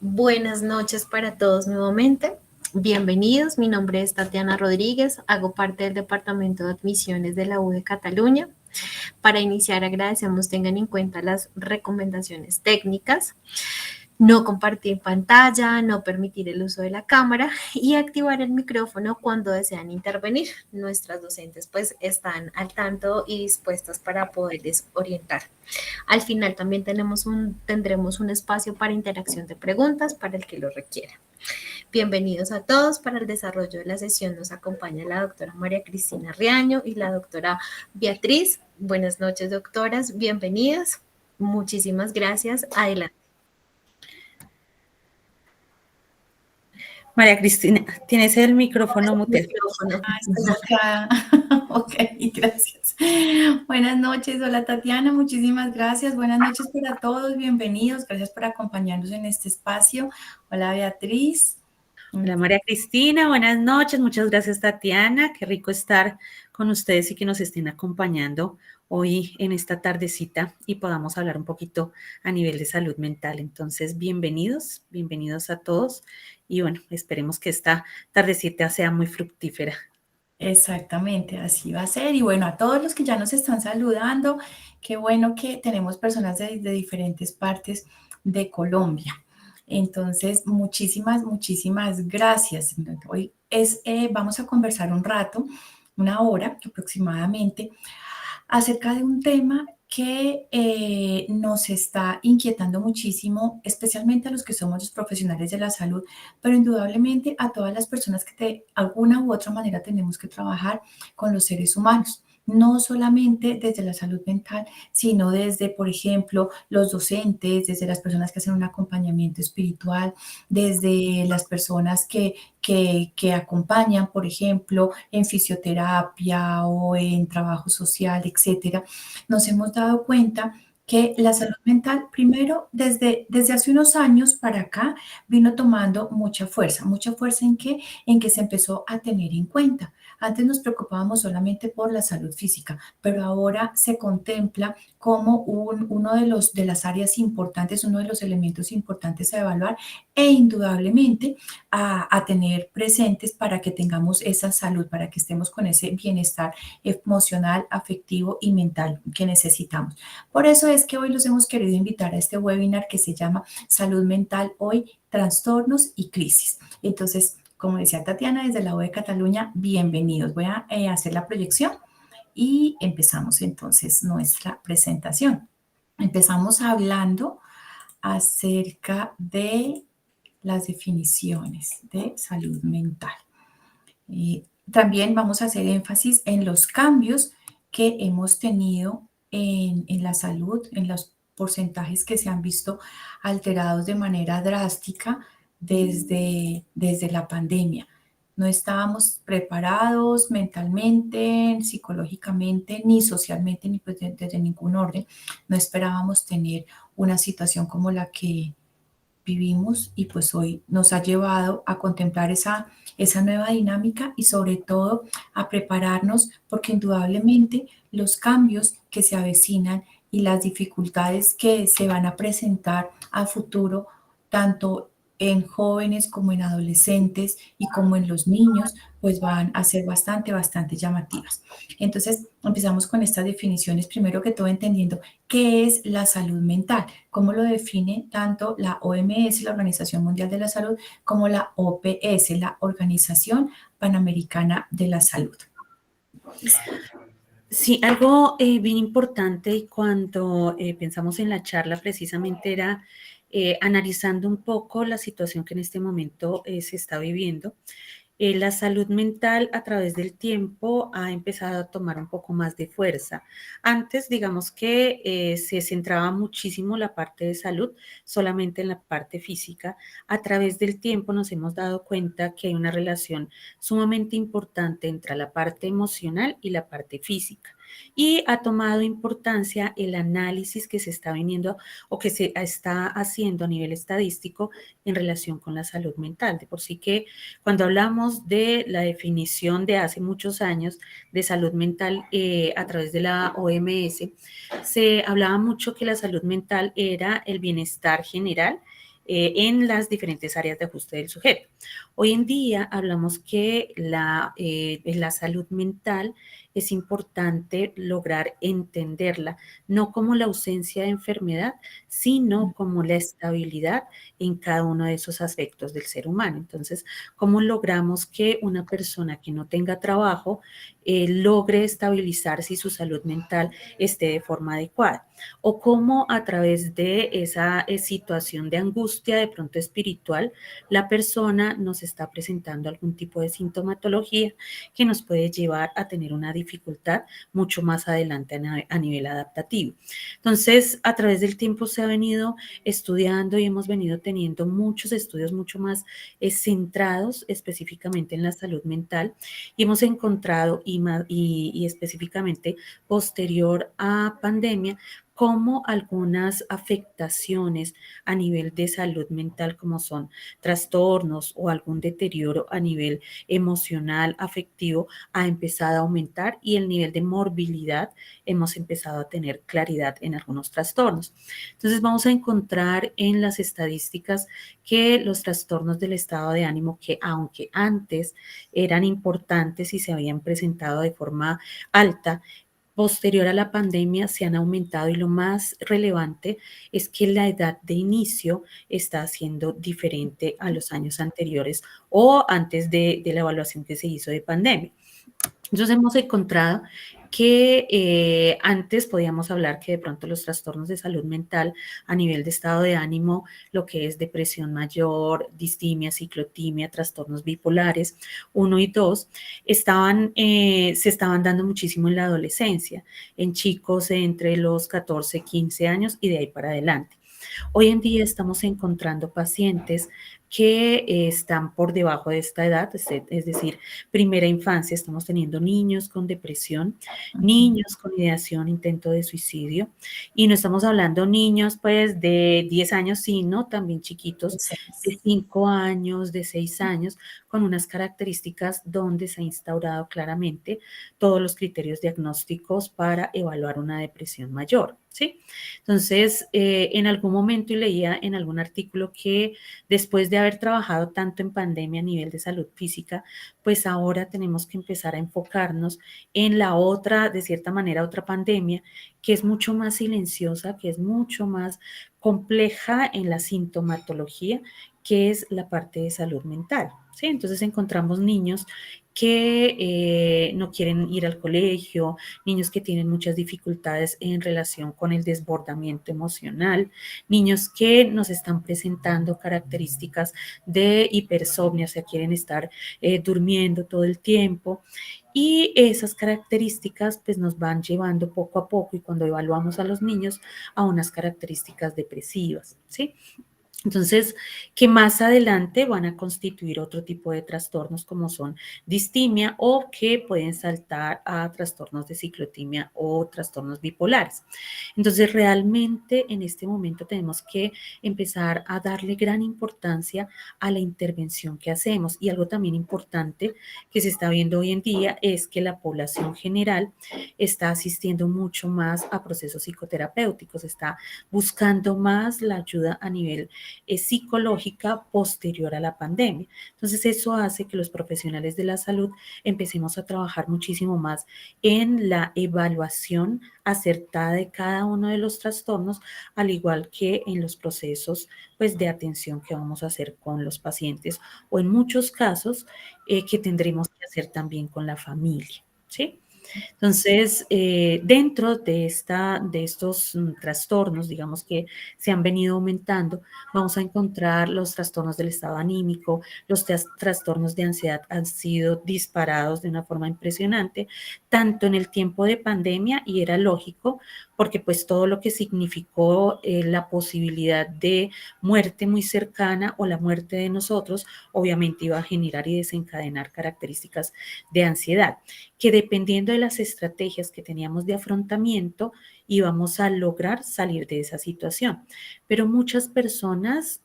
Buenas noches para todos nuevamente. Bienvenidos, mi nombre es Tatiana Rodríguez, hago parte del Departamento de Admisiones de la U de Cataluña. Para iniciar, agradecemos tengan en cuenta las recomendaciones técnicas, no compartir pantalla, no permitir el uso de la cámara y activar el micrófono cuando desean intervenir. Nuestras docentes pues están al tanto y dispuestas para poderles orientar. Al final también tendremos un espacio para interacción de preguntas para el que lo requiera. Bienvenidos a todos. Para el desarrollo de la sesión nos acompaña la doctora María Cristina Riaño y la doctora Beatriz. Buenas noches, doctoras. Bienvenidas. Muchísimas gracias. Adelante. María Cristina, tienes el micrófono muteado. Ok, gracias. Buenas noches, hola Tatiana, muchísimas gracias. Buenas noches para todos, bienvenidos. Gracias por acompañarnos en este espacio. Hola Beatriz. Hola María Cristina, buenas noches. Muchas gracias Tatiana. Qué rico estar con ustedes y que nos estén acompañando hoy en esta tardecita y podamos hablar un poquito a nivel de salud mental. Entonces, bienvenidos a todos y bueno, esperemos que esta tardecita sea muy fructífera. Exactamente, así va a ser. Y bueno, a todos los que ya nos están saludando, qué bueno que tenemos personas de diferentes partes de Colombia. Entonces, muchísimas gracias. Hoy vamos a conversar un rato, una hora aproximadamente, acerca de un tema que nos está inquietando muchísimo, especialmente a los que somos los profesionales de la salud, pero indudablemente a todas las personas que de alguna u otra manera tenemos que trabajar con los seres humanos. No solamente desde la salud mental, sino desde, por ejemplo, los docentes, desde las personas que hacen un acompañamiento espiritual, desde las personas que acompañan, por ejemplo, en fisioterapia o en trabajo social, etcétera. Nos hemos dado cuenta que la salud mental, primero, desde hace unos años para acá, vino tomando mucha fuerza. ¿Mucha fuerza en qué? En que se empezó a tener en cuenta. Antes nos preocupábamos solamente por la salud física, pero ahora se contempla como uno de las áreas importantes, uno de los elementos importantes a evaluar e indudablemente a tener presentes para que tengamos esa salud, para que estemos con ese bienestar emocional, afectivo y mental que necesitamos. Por eso es que hoy los hemos querido invitar a este webinar que se llama Salud Mental Hoy, Trastornos y Crisis. Entonces, como decía Tatiana, desde la U de Cataluña, bienvenidos. Voy a hacer la proyección y empezamos entonces nuestra presentación. Empezamos hablando acerca de las definiciones de salud mental. También vamos a hacer énfasis en los cambios que hemos tenido en la salud, en los porcentajes que se han visto alterados de manera drástica desde la pandemia. No estábamos preparados mentalmente, psicológicamente, ni socialmente, ni pues desde ningún orden. No esperábamos tener una situación como la que vivimos y pues hoy nos ha llevado a contemplar esa nueva dinámica y sobre todo a prepararnos porque indudablemente los cambios que se avecinan y las dificultades que se van a presentar a futuro, tanto en jóvenes como en adolescentes y como en los niños, pues van a ser bastante llamativas. Entonces, empezamos con estas definiciones, primero que todo entendiendo qué es la salud mental, cómo lo define tanto la OMS, la Organización Mundial de la Salud, como la OPS, la Organización Panamericana de la Salud. Sí, algo bien importante y cuando pensamos en la charla precisamente era analizando un poco la situación que en este momento se está viviendo. La salud mental a través del tiempo ha empezado a tomar un poco más de fuerza. Antes, digamos que se centraba muchísimo la parte de salud solamente en la parte física. A través del tiempo nos hemos dado cuenta que hay una relación sumamente importante entre la parte emocional y la parte física. Y ha tomado importancia el análisis que se está viniendo o que se está haciendo a nivel estadístico en relación con la salud mental. De por sí que cuando hablamos de la definición de hace muchos años de salud mental a través de la OMS, se hablaba mucho que la salud mental era el bienestar general en las diferentes áreas de ajuste del sujeto. Hoy en día hablamos que en la salud mental es importante lograr entenderla, no como la ausencia de enfermedad, sino como la estabilidad en cada uno de esos aspectos del ser humano. Entonces, ¿cómo logramos que una persona que no tenga trabajo logre estabilizarse y su salud mental esté de forma adecuada? O cómo a través de esa situación de angustia, de pronto espiritual, la persona nos está presentando algún tipo de sintomatología que nos puede llevar a tener una dificultad mucho más adelante a nivel adaptativo. Entonces, a través del tiempo se ha venido estudiando y hemos venido teniendo muchos estudios mucho más centrados específicamente en la salud mental y hemos encontrado y específicamente posterior a pandemia como algunas afectaciones a nivel de salud mental, como son trastornos o algún deterioro a nivel emocional, afectivo, ha empezado a aumentar y el nivel de morbilidad hemos empezado a tener claridad en algunos trastornos. Entonces vamos a encontrar en las estadísticas que los trastornos del estado de ánimo, que aunque antes eran importantes y se habían presentado de forma alta, posterior a la pandemia se han aumentado y lo más relevante es que la edad de inicio está siendo diferente a los años anteriores o antes de la evaluación que se hizo de pandemia. Entonces hemos encontrado que antes podíamos hablar que de pronto los trastornos de salud mental a nivel de estado de ánimo, lo que es depresión mayor, distimia, ciclotimia, trastornos bipolares 1 y 2, se estaban dando muchísimo en la adolescencia, en chicos entre los 14, 15 años y de ahí para adelante. Hoy en día estamos encontrando pacientes que están por debajo de esta edad, es decir, primera infancia, estamos teniendo niños con depresión, niños con ideación, intento de suicidio, y no estamos hablando niños pues de 10 años, sino también chiquitos de 5 años, de 6 años, con unas características donde se ha instaurado claramente todos los criterios diagnósticos para evaluar una depresión mayor, ¿sí? Entonces, en algún momento y leía en algún artículo que después de haber trabajado tanto en pandemia a nivel de salud física, pues ahora tenemos que empezar a enfocarnos en la otra, de cierta manera, otra pandemia que es mucho más silenciosa, que es mucho más compleja en la sintomatología, que es la parte de salud mental, ¿sí? Entonces encontramos niños que no quieren ir al colegio, niños que tienen muchas dificultades en relación con el desbordamiento emocional, niños que nos están presentando características de hipersomnia, o sea, quieren estar durmiendo todo el tiempo. Y esas características pues nos van llevando poco a poco y cuando evaluamos a los niños a unas características depresivas, ¿sí? Entonces, que más adelante van a constituir otro tipo de trastornos como son distimia o que pueden saltar a trastornos de ciclotimia o trastornos bipolares. Entonces, realmente en este momento tenemos que empezar a darle gran importancia a la intervención que hacemos. Y algo también importante que se está viendo hoy en día es que la población general está asistiendo mucho más a procesos psicoterapéuticos, está buscando más la ayuda a nivel psicológica posterior a la pandemia. Entonces eso hace que los profesionales de la salud empecemos a trabajar muchísimo más en la evaluación acertada de cada uno de los trastornos, al igual que en los procesos pues, de atención que vamos a hacer con los pacientes o en muchos casos que tendremos que hacer también con la familia, ¿sí? Entonces, dentro de estos trastornos, digamos que se han venido aumentando, vamos a encontrar los trastornos del estado anímico, los trastornos de ansiedad han sido disparados de una forma impresionante, tanto en el tiempo de pandemia, y era lógico, porque pues todo lo que significó la posibilidad de muerte muy cercana o la muerte de nosotros, obviamente iba a generar y desencadenar características de ansiedad, que dependiendo de las estrategias que teníamos de afrontamiento íbamos a lograr salir de esa situación. Pero muchas personas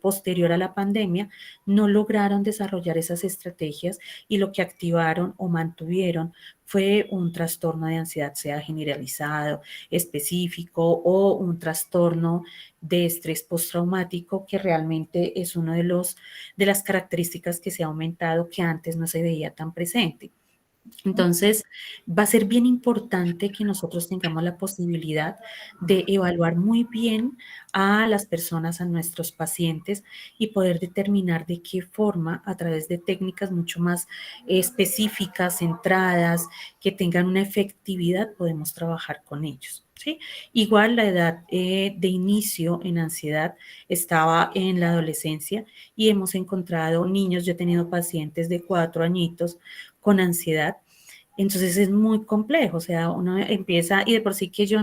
posterior a la pandemia no lograron desarrollar esas estrategias y lo que activaron o mantuvieron fue un trastorno de ansiedad, sea generalizado, específico o un trastorno de estrés postraumático, que realmente es uno de las características que se ha aumentado, que antes no se veía tan presente. Entonces, va a ser bien importante que nosotros tengamos la posibilidad de evaluar muy bien a las personas, a nuestros pacientes, y poder determinar de qué forma, a través de técnicas mucho más específicas, centradas, que tengan una efectividad, podemos trabajar con ellos. ¿Sí? Igual la edad de inicio en ansiedad estaba en la adolescencia y hemos encontrado niños, yo he tenido pacientes de 4 añitos con ansiedad. Entonces es muy complejo, o sea, uno empieza, y de por sí que yo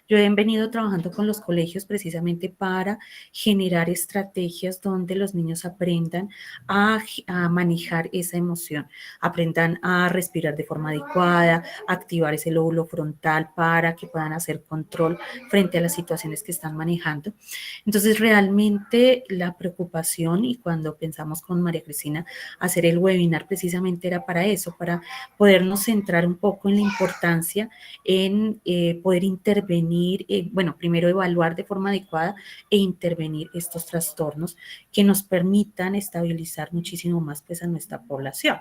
he venido trabajando con los colegios precisamente para generar estrategias donde los niños aprendan a manejar esa emoción, aprendan a respirar de forma adecuada, activar ese lóbulo frontal para que puedan hacer control frente a las situaciones que están manejando. Entonces realmente la preocupación, y cuando pensamos con María Cristina hacer el webinar precisamente era para eso, para podernos centrar un poco en la importancia en poder intervenir, bueno, primero evaluar de forma adecuada e intervenir estos trastornos que nos permitan estabilizar muchísimo más pues a nuestra población.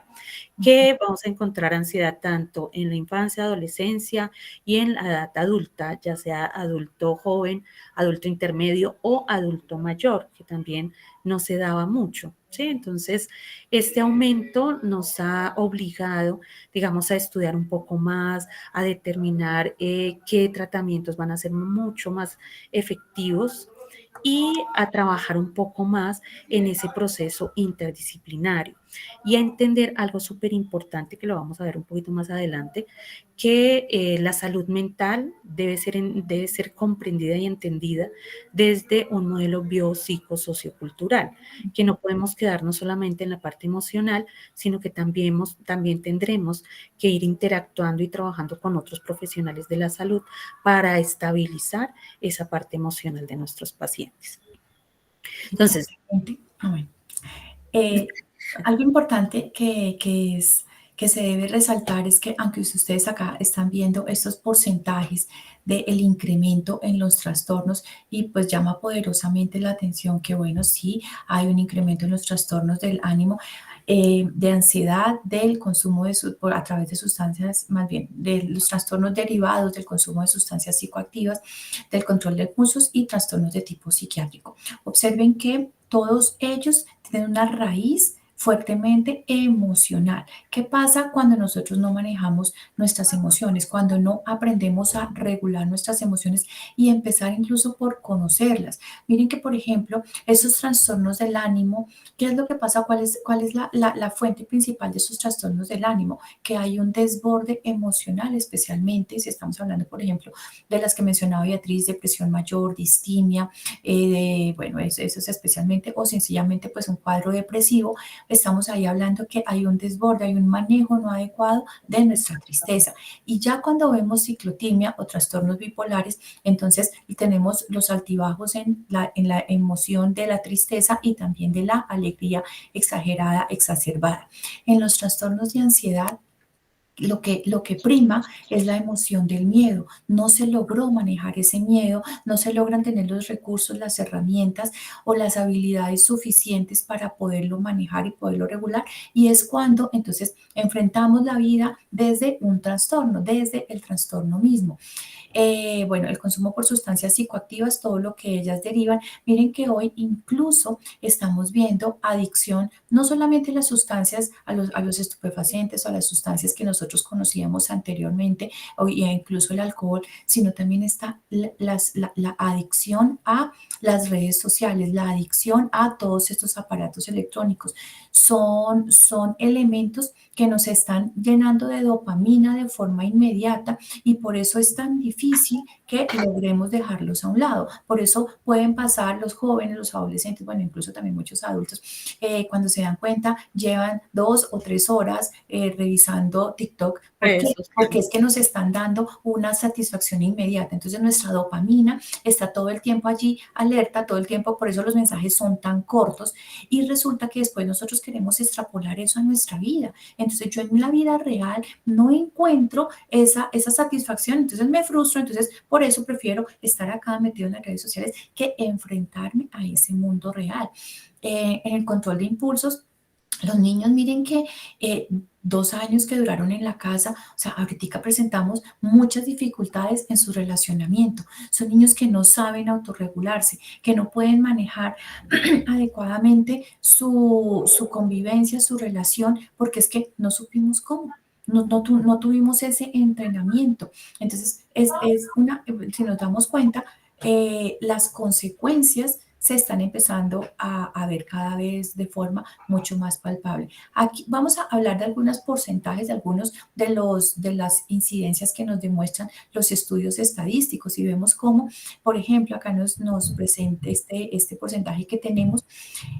Que vamos a encontrar ansiedad tanto en la infancia, adolescencia y en la edad adulta, ya sea adulto joven, adulto intermedio o adulto mayor, que también no se daba mucho, ¿sí? Entonces, este aumento nos ha obligado, digamos, a estudiar un poco más, a determinar qué tratamientos van a ser mucho más efectivos y a trabajar un poco más en ese proceso interdisciplinario y a entender algo súper importante que lo vamos a ver un poquito más adelante, que la salud mental debe ser comprendida y entendida desde un modelo biopsicosociocultural, que no podemos quedarnos solamente en la parte emocional, sino que también tendremos que ir interactuando y trabajando con otros profesionales de la salud para estabilizar esa parte emocional de nuestros pacientes. Entonces, bueno. Algo importante que se debe resaltar es que, aunque ustedes acá están viendo estos porcentajes del incremento en los trastornos, y pues llama poderosamente la atención que, bueno, sí hay un incremento en los trastornos del ánimo, de ansiedad, del consumo a través de sustancias, más bien, de los trastornos derivados del consumo de sustancias psicoactivas, del control de impulsos y trastornos de tipo psiquiátrico. Observen que todos ellos tienen una raíz fuertemente emocional. ¿Qué pasa cuando nosotros no manejamos nuestras emociones? Cuando no aprendemos a regular nuestras emociones y empezar incluso por conocerlas. Miren que, por ejemplo, esos trastornos del ánimo, ¿qué es lo que pasa? ¿Cuál es la fuente principal de esos trastornos del ánimo? Que hay un desborde emocional, especialmente si estamos hablando, por ejemplo, de las que mencionaba Beatriz: depresión mayor, distimia, bueno, eso es especialmente, o sencillamente pues un cuadro depresivo. Estamos ahí hablando que hay un desborde, hay un manejo no adecuado de nuestra tristeza. Y ya cuando vemos ciclotimia o trastornos bipolares, entonces tenemos los altibajos en la emoción de la tristeza y también de la alegría exagerada, exacerbada. En los trastornos de ansiedad, lo que prima es la emoción del miedo. No se logró manejar ese miedo, no se logran tener los recursos, las herramientas o las habilidades suficientes para poderlo manejar y poderlo regular. Y es cuando entonces enfrentamos la vida desde un trastorno, desde el trastorno mismo. Bueno, el consumo por sustancias psicoactivas, todo lo que ellas derivan. Miren que hoy incluso estamos viendo adicción, no solamente a las sustancias, a los estupefacientes o a las sustancias que nosotros conocíamos anteriormente, o incluso el alcohol, sino también está la adicción a las redes sociales, la adicción a todos estos aparatos electrónicos. Son elementos que nos están llenando de dopamina de forma inmediata, y por eso es tan difícil difícil que logremos dejarlos a un lado. Por eso pueden pasar los jóvenes, los adolescentes, bueno, incluso también muchos adultos, cuando se dan cuenta, llevan 2 o 3 horas revisando TikTok. ¿Por qué? Eso Porque sí. es que nos están dando una satisfacción inmediata. Entonces nuestra dopamina está todo el tiempo allí alerta, todo el tiempo, por eso los mensajes son tan cortos y resulta que después nosotros queremos extrapolar eso a nuestra vida. Entonces yo en la vida real no encuentro esa satisfacción, entonces me frustro, entonces por eso prefiero estar acá metido en las redes sociales que enfrentarme a ese mundo real. En el control de impulsos, los niños, miren que 2 años que duraron en la casa, o sea, ahorita presentamos muchas dificultades en su relacionamiento. Son niños que no saben autorregularse, que no pueden manejar adecuadamente su convivencia, su relación, porque es que no supimos cómo. No tuvimos ese entrenamiento. Entonces, si nos damos cuenta, las consecuencias se están empezando a ver cada vez de forma mucho más palpable. Aquí vamos a hablar de algunos porcentajes, de algunos de las incidencias que nos demuestran los estudios estadísticos y vemos cómo, por ejemplo, acá nos presenta este porcentaje que tenemos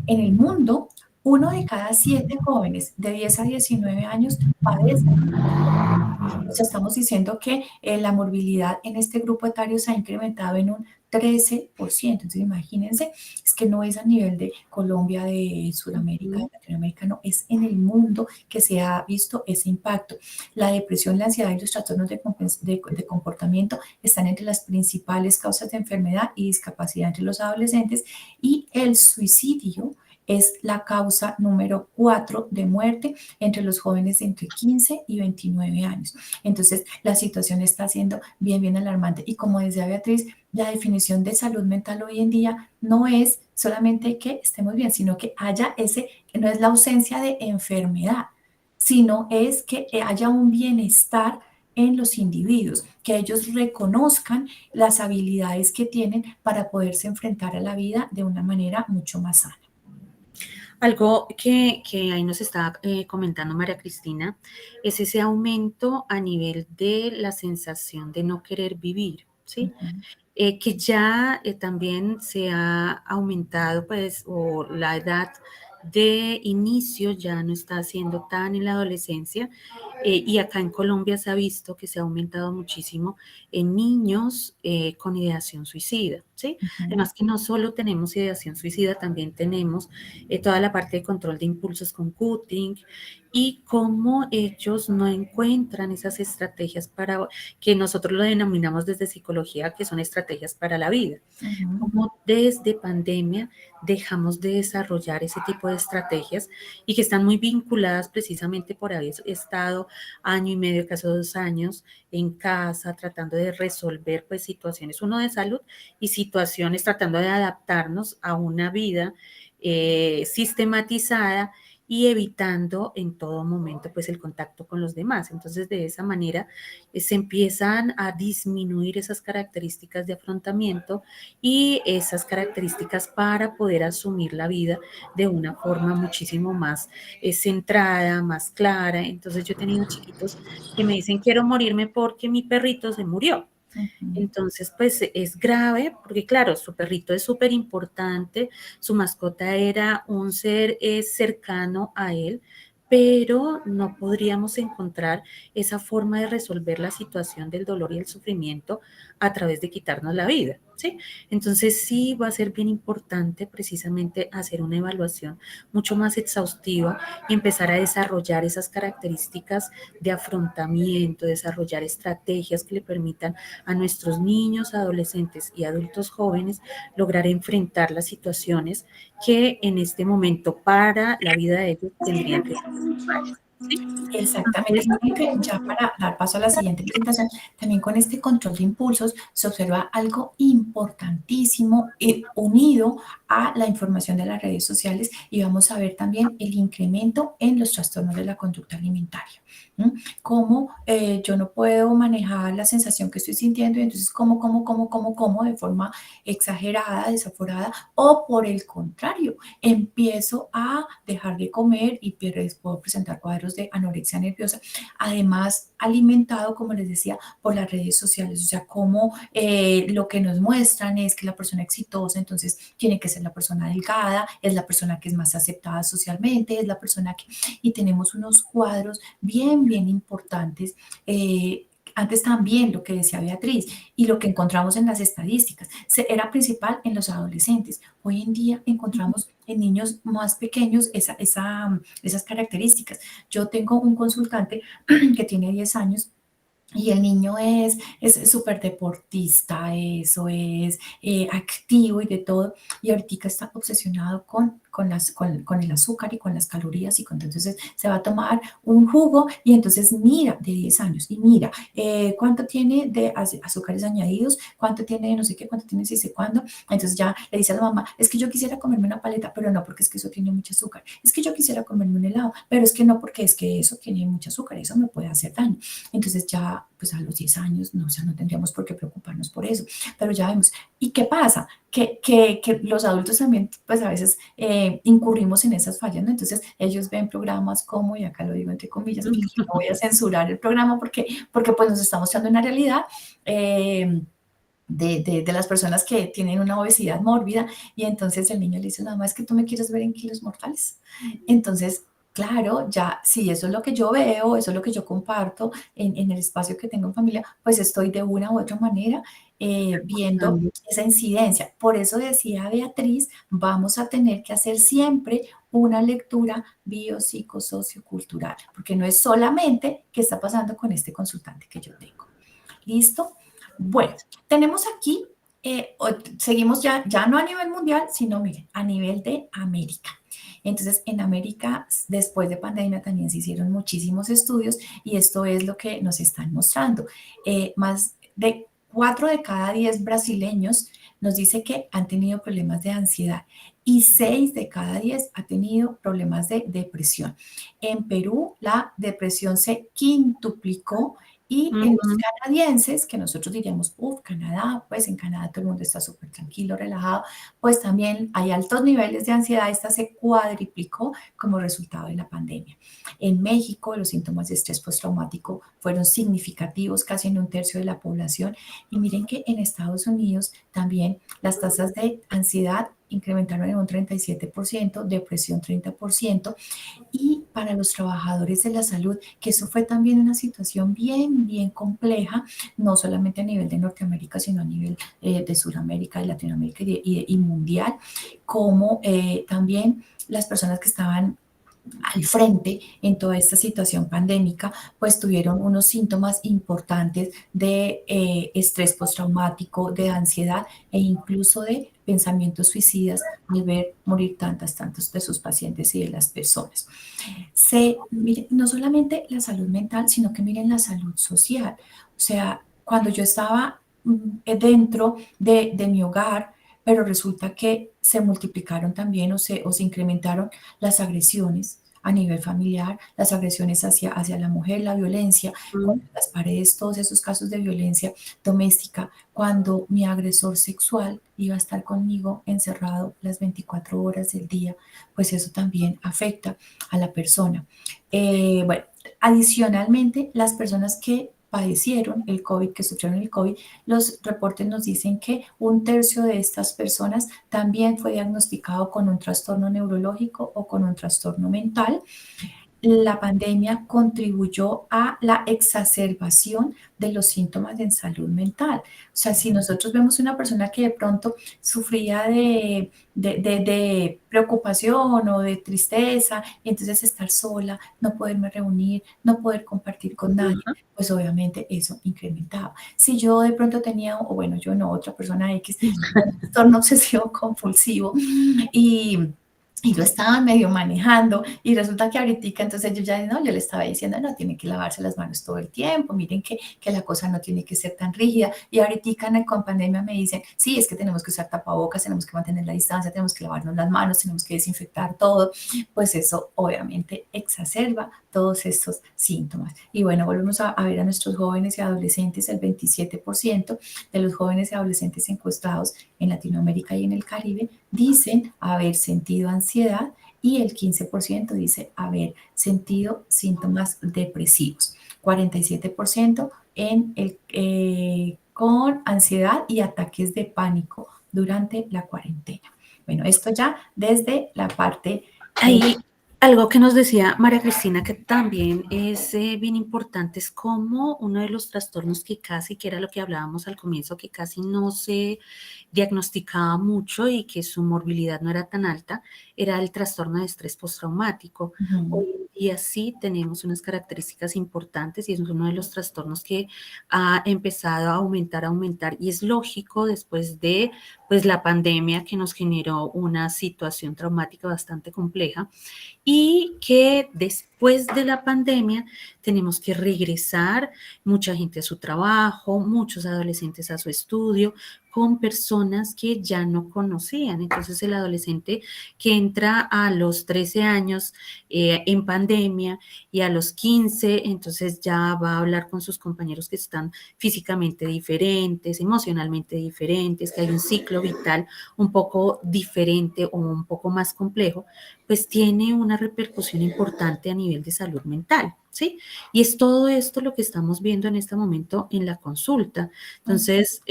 en el mundo. 1 de cada 7 jóvenes de 10 a 19 años padece. O sea, estamos diciendo que la morbilidad en este grupo etario se ha incrementado en un 13%. Entonces, imagínense, es que no es a nivel de Colombia, de Sudamérica, de Latinoamérica, no, es en el mundo que se ha visto ese impacto. La depresión, la ansiedad y los trastornos de comportamiento están entre las principales causas de enfermedad y discapacidad entre los adolescentes y el suicidio es la causa número 4 de muerte entre los jóvenes de entre 15 y 29 años. Entonces, la situación está siendo bien, bien alarmante. Y como decía Beatriz, la definición de salud mental hoy en día no es solamente que estemos bien, sino que haya que no es la ausencia de enfermedad, sino es que haya un bienestar en los individuos, que ellos reconozcan las habilidades que tienen para poderse enfrentar a la vida de una manera mucho más sana. Algo que ahí nos está comentando María Cristina es ese aumento a nivel de la sensación de no querer vivir, ¿sí? Que ya también se ha aumentado, pues, o la edad de inicio ya no está siendo tan en la adolescencia, y acá en Colombia se ha visto que se ha aumentado muchísimo en niños con ideación suicida, ¿sí? Además que no solo tenemos ideación suicida, también tenemos toda la parte de control de impulsos con cutting y cómo ellos no encuentran esas estrategias para que nosotros lo denominamos desde psicología, que son estrategias para la vida. Como desde pandemia dejamos de desarrollar ese tipo de estrategias y que están muy vinculadas precisamente por haber estado año y medio, casi 2 años en casa, tratando de resolver pues situaciones, uno de salud y situaciones tratando de adaptarnos a una vida sistematizada y evitando en todo momento pues el contacto con los demás. Entonces de esa manera se empiezan a disminuir esas características de afrontamiento y esas características para poder asumir la vida de una forma muchísimo más centrada, más clara. Entonces yo he tenido chiquitos que me dicen quiero morirme porque mi perrito se murió. Entonces, pues es grave porque, claro, su perrito es súper importante, su mascota era un ser cercano a él, pero no podríamos encontrar esa forma de resolver la situación del dolor y el sufrimiento a través de quitarnos la vida, ¿sí? Entonces, sí va a ser bien importante precisamente hacer una evaluación mucho más exhaustiva y empezar a desarrollar esas características de afrontamiento, desarrollar estrategias que le permitan a nuestros niños, adolescentes y adultos jóvenes lograr enfrentar las situaciones que en este momento para la vida de ellos tendrían que ser normales. ¿Sí? Exactamente. Y miren que ya para dar paso a la siguiente presentación, también con este control de impulsos se observa algo importantísimo unido a la información de las redes sociales y vamos a ver también el incremento en los trastornos de la conducta alimentaria. Cómo yo no puedo manejar la sensación que estoy sintiendo y entonces como de forma exagerada, desaforada o por el contrario, empiezo a dejar de comer y puedo presentar cuadros cuadros de anorexia nerviosa, además alimentado, como les decía, por las redes sociales, o sea, como lo que nos muestran es que la persona exitosa, entonces tiene que ser la persona delgada, es la persona que es más aceptada socialmente, es la persona que... Y tenemos unos cuadros bien, bien importantes. Antes también lo que decía Beatriz y lo que encontramos en las estadísticas era principal en los adolescentes. Hoy en día encontramos en niños más pequeños esas características. Yo tengo un consultante que tiene 10 años y el niño es súper deportista, eso es activo y de todo. Y ahorita está obsesionado con el azúcar y con las calorías. Y entonces se va a tomar un jugo y entonces mira, de 10 años, y mira cuánto tiene de azúcares añadidos, cuánto tiene de no sé qué, cuánto tiene si sé cuándo. Entonces ya le dice a la mamá, es que yo quisiera comerme una paleta, pero no porque es que eso tiene mucho azúcar. Es que yo quisiera comerme un helado, pero es que no porque es que eso tiene mucho azúcar, eso me puede hacer daño. Entonces ya, pues a los 10 años, no, o sea, no tendríamos por qué preocuparnos por eso, pero ya vemos. ¿Y qué pasa? Que los adultos también, pues a veces incurrimos en esas fallas, ¿no? Entonces ellos ven programas como, y acá lo digo entre comillas, y no voy a censurar el programa porque pues nos está mostrando una realidad. De las personas que tienen una obesidad mórbida y entonces el niño le dice, mamá, es que tú me quieres ver en kilos mortales. Entonces, claro, ya si eso es lo que yo veo, eso es lo que yo comparto en el espacio que tengo en familia, pues estoy de una u otra manera viendo esa incidencia. Por eso decía Beatriz, vamos a tener que hacer siempre una lectura biopsicosociocultural, porque no es solamente qué está pasando con este consultante que yo tengo. ¿Listo? Bueno, tenemos aquí, seguimos ya no a nivel mundial, sino miren, a nivel de América. Entonces, en América, después de pandemia, también se hicieron muchísimos estudios y esto es lo que nos están mostrando. Más de 4 de cada 10 brasileños nos dice que han tenido problemas de ansiedad y 6 de cada 10 ha tenido problemas de depresión. En Perú, la depresión se quintuplicó y en los canadienses, que nosotros diríamos, Canadá, pues en Canadá todo el mundo está súper tranquilo, relajado, pues también hay altos niveles de ansiedad, esta se cuadriplicó como resultado de la pandemia. En México, los síntomas de estrés postraumático fueron significativos, casi en 1/3 de la población, y miren que en Estados Unidos también las tasas de ansiedad incrementaron en un 37%, depresión 30%, y para los trabajadores de la salud, que eso fue también una situación bien, bien compleja, no solamente a nivel de Norteamérica, sino a nivel de Sudamérica, de Latinoamérica y mundial, como también las personas que estaban al frente en toda esta situación pandémica, pues tuvieron unos síntomas importantes de estrés postraumático, de ansiedad e incluso de pensamientos suicidas al ver morir tantos de sus pacientes y de las personas. Miren, no solamente la salud mental, sino que miren la salud social. O sea, cuando yo estaba dentro de mi hogar, pero resulta que se multiplicaron también o se incrementaron las agresiones a nivel familiar, las agresiones hacia la mujer, la violencia, contra las paredes, todos esos casos de violencia doméstica, cuando mi agresor sexual iba a estar conmigo encerrado las 24 horas del día, pues eso también afecta a la persona. Bueno, adicionalmente, las personas que padecieron el COVID, que sufrieron el COVID, los reportes nos dicen que 1/3 de estas personas también fue diagnosticado con un trastorno neurológico o con un trastorno mental. La pandemia contribuyó a la exacerbación de los síntomas en salud mental. O sea, si nosotros vemos una persona que de pronto sufría de preocupación o de tristeza, y entonces estar sola, no poderme reunir, no poder compartir con nadie, pues obviamente eso incrementaba. Si yo de pronto tenía, o bueno, yo no, otra persona X, un trastorno obsesivo compulsivo y lo estaban medio manejando y resulta que ahorita entonces yo le estaba diciendo, no, tiene que lavarse las manos todo el tiempo, miren que la cosa no tiene que ser tan rígida, y ahorita con pandemia me dicen, sí, es que tenemos que usar tapabocas, tenemos que mantener la distancia, tenemos que lavarnos las manos, tenemos que desinfectar todo, pues eso obviamente exacerba todos estos síntomas. Y bueno, volvemos a ver a nuestros jóvenes y adolescentes, el 27% de los jóvenes y adolescentes encuestados en Latinoamérica y en el Caribe dicen haber sentido ansiedad y el 15% dice haber sentido síntomas depresivos. 47% con ansiedad y ataques de pánico durante la cuarentena. Bueno, esto ya desde la parte... Ahí algo que nos decía María Cristina que también es bien importante es como uno de los trastornos que casi, que era lo que hablábamos al comienzo, que casi no se diagnosticaba mucho y que su morbilidad no era tan alta, era el trastorno de estrés postraumático. Hoy en día sí tenemos unas características importantes y es uno de los trastornos que ha empezado a aumentar y es lógico después de pues la pandemia que nos generó una situación traumática bastante compleja y que después de la pandemia tenemos que regresar mucha gente a su trabajo, muchos adolescentes a su estudio, con personas que ya no conocían. Entonces el adolescente que entra a los 13 años en pandemia y a los 15, entonces ya va a hablar con sus compañeros que están físicamente diferentes, emocionalmente diferentes, que hay un ciclo vital un poco diferente o un poco más complejo, pues tiene una repercusión importante a nivel de salud mental, ¿sí? Y es todo esto lo que estamos viendo en este momento en la consulta. Entonces,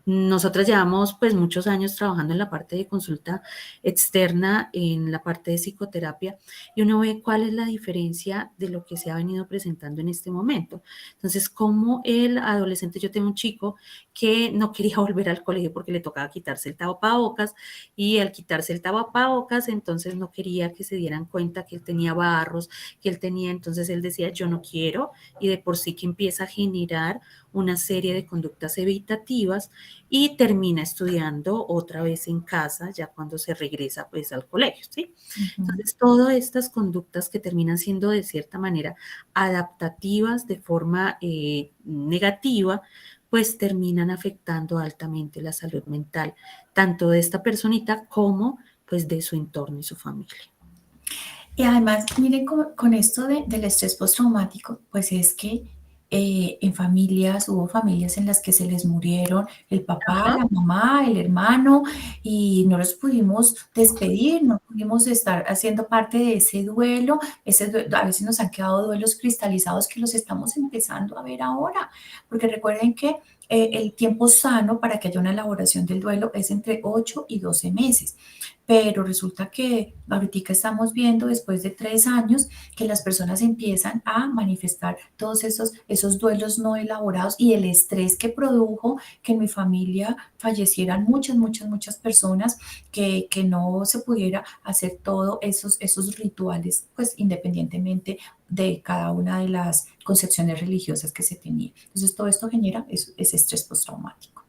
nosotras llevamos pues muchos años trabajando en la parte de consulta externa, en la parte de psicoterapia, y uno ve cuál es la diferencia de lo que se ha venido presentando en este momento. Entonces, como el adolescente, yo tengo un chico que no quería volver al colegio porque le tocaba quitarse el tapabocas, y al quitarse el tapabocas, entonces no quería que se dieran cuenta que él tenía barros, que él tenía, entonces él decía, yo no quiero, y de por sí que empieza a generar una serie de conductas evitativas y termina estudiando otra vez en casa, ya cuando se regresa pues al colegio, ¿sí? Entonces, todas estas conductas que terminan siendo de cierta manera adaptativas de forma negativa, pues terminan afectando altamente la salud mental, tanto de esta personita como pues de su entorno y su familia. Y además, miren, con esto del estrés postraumático, pues es que en familias, hubo familias en las que se les murieron el papá, Ajá. la mamá, el hermano, y no los pudimos despedir, no pudimos estar haciendo parte de ese duelo. A veces nos han quedado duelos cristalizados que los estamos empezando a ver ahora, porque recuerden que el tiempo sano para que haya una elaboración del duelo es entre 8 y 12 meses. Pero resulta que ahorita estamos viendo, después de 3 años, que las personas empiezan a manifestar todos esos duelos no elaborados y el estrés que produjo que en mi familia fallecieran muchas personas, que no se pudiera hacer todos esos rituales, pues independientemente de cada una de las concepciones religiosas que se tenía. Entonces, todo esto genera ese estrés postraumático.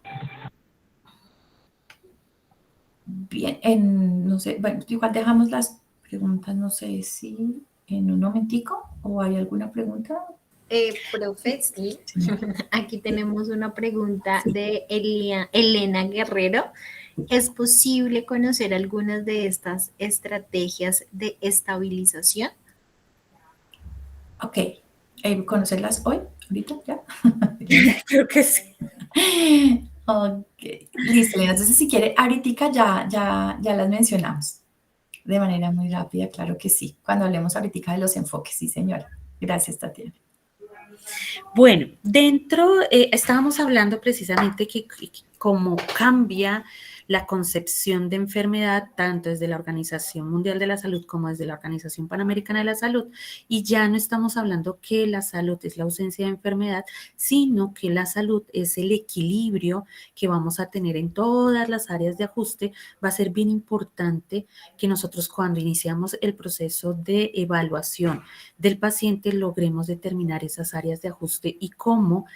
Bien, no sé, bueno, igual dejamos las preguntas, no sé si en un momentico o hay alguna pregunta. Profe, sí. Sí, Aquí tenemos una pregunta sí. de Elena Guerrero. ¿Es posible conocer algunas de estas estrategias de estabilización? Ok, ¿conocerlas hoy? ¿Ahorita ya? Creo que sí. Ok, listo, Elena. Entonces, si quiere, ahorita ya las mencionamos de manera muy rápida, claro que sí. Cuando hablemos ahorita de los enfoques, sí, señora. Gracias, Tatiana. Bueno, estábamos hablando precisamente que cómo cambia la concepción de enfermedad, tanto desde la Organización Mundial de la Salud como desde la Organización Panamericana de la Salud, y ya no estamos hablando que la salud es la ausencia de enfermedad, sino que la salud es el equilibrio que vamos a tener en todas las áreas de ajuste. Va a ser bien importante que nosotros cuando iniciamos el proceso de evaluación del paciente logremos determinar esas áreas de ajuste y cómo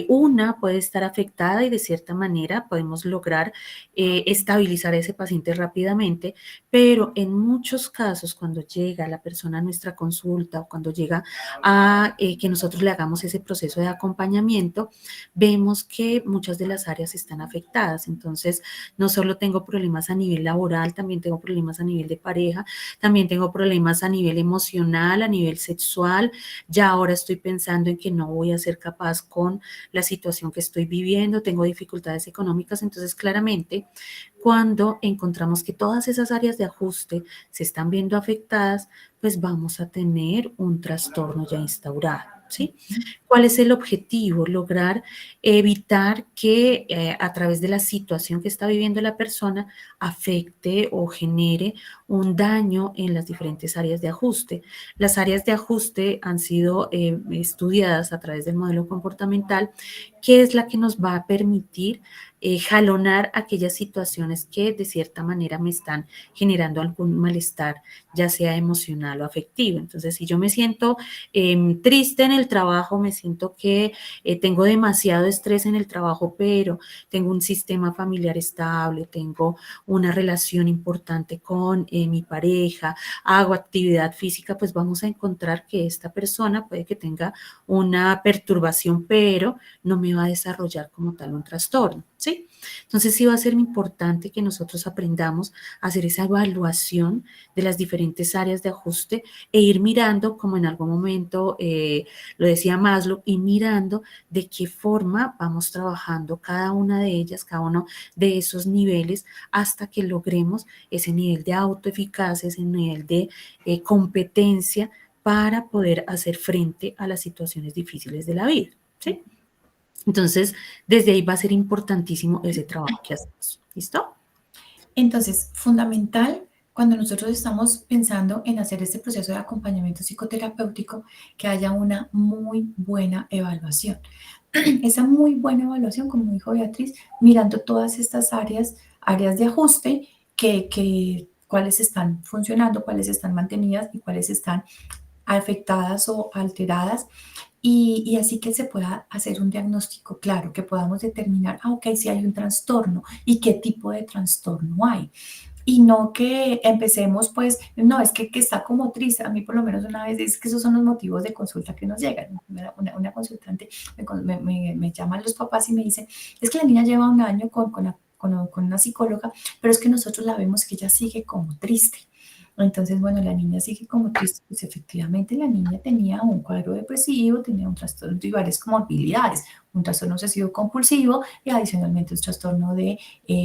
una puede estar afectada y de cierta manera podemos lograr estabilizar a ese paciente rápidamente, pero en muchos casos cuando llega la persona a nuestra consulta o cuando llega a que nosotros le hagamos ese proceso de acompañamiento, vemos que muchas de las áreas están afectadas. Entonces, no solo tengo problemas a nivel laboral, también tengo problemas a nivel de pareja, también tengo problemas a nivel emocional, a nivel sexual. Ya ahora estoy pensando en que no voy a ser capaz con la situación que estoy viviendo, tengo dificultades económicas. Entonces, claramente, Cuando encontramos que todas esas áreas de ajuste se están viendo afectadas, pues vamos a tener un trastorno ya instaurado, ¿sí? ¿Cuál es el objetivo? Lograr evitar que a través de la situación que está viviendo la persona afecte o genere un daño en las diferentes áreas de ajuste. Las áreas de ajuste han sido estudiadas a través del modelo comportamental, que es la que nos va a permitir jalonar aquellas situaciones que de cierta manera me están generando algún malestar, ya sea emocional o afectivo. Entonces, si yo me siento triste en el trabajo, me siento que tengo demasiado estrés en el trabajo, pero tengo un sistema familiar estable, tengo una relación importante con mi pareja, hago actividad física, pues vamos a encontrar que esta persona puede que tenga una perturbación, pero no me va a desarrollar como tal un trastorno, ¿sí? Entonces sí va a ser importante que nosotros aprendamos a hacer esa evaluación de las diferentes áreas de ajuste e ir mirando, como en algún momento lo decía Maslow, y mirando de qué forma vamos trabajando cada una de ellas, cada uno de esos niveles, hasta que logremos ese nivel de autoeficacia, ese nivel de competencia para poder hacer frente a las situaciones difíciles de la vida, ¿sí? Entonces, desde ahí va a ser importantísimo ese trabajo que hacemos. ¿Listo? Entonces, fundamental cuando nosotros estamos pensando en hacer este proceso de acompañamiento psicoterapéutico, que haya una muy buena evaluación. Esa muy buena evaluación, como dijo Beatriz, mirando todas estas áreas de ajuste, cuáles están funcionando, cuáles están mantenidas y cuáles están afectadas o alteradas, y así que se pueda hacer un diagnóstico claro, que podamos determinar, ok, si hay un trastorno y qué tipo de trastorno hay. Y no que empecemos, pues, no, es que está como triste. A mí por lo menos una vez, es que esos son los motivos de consulta que nos llegan. Una consultante me llaman los papás y me dicen, es que la niña lleva un año con una psicóloga, pero es que nosotros la vemos que ella sigue como triste. Entonces, bueno, la niña sigue como triste, pues efectivamente la niña tenía un cuadro depresivo, tenía un trastorno y varias comorbilidades, un trastorno obsesivo compulsivo y adicionalmente un trastorno de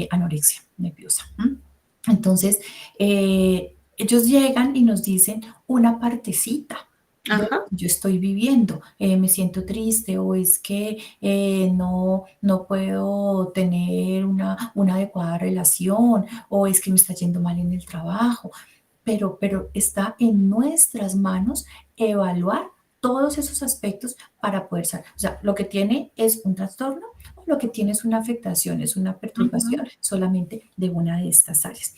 anorexia nerviosa. Entonces, ellos llegan y nos dicen una partecita de lo Ajá. que yo estoy viviendo. Me siento triste o es que no puedo tener una adecuada relación o es que me está yendo mal en el trabajo, pero está en nuestras manos evaluar todos esos aspectos para poder saber. O sea, lo que tiene es un trastorno o lo que tiene es una afectación, es una perturbación solamente de una de estas áreas.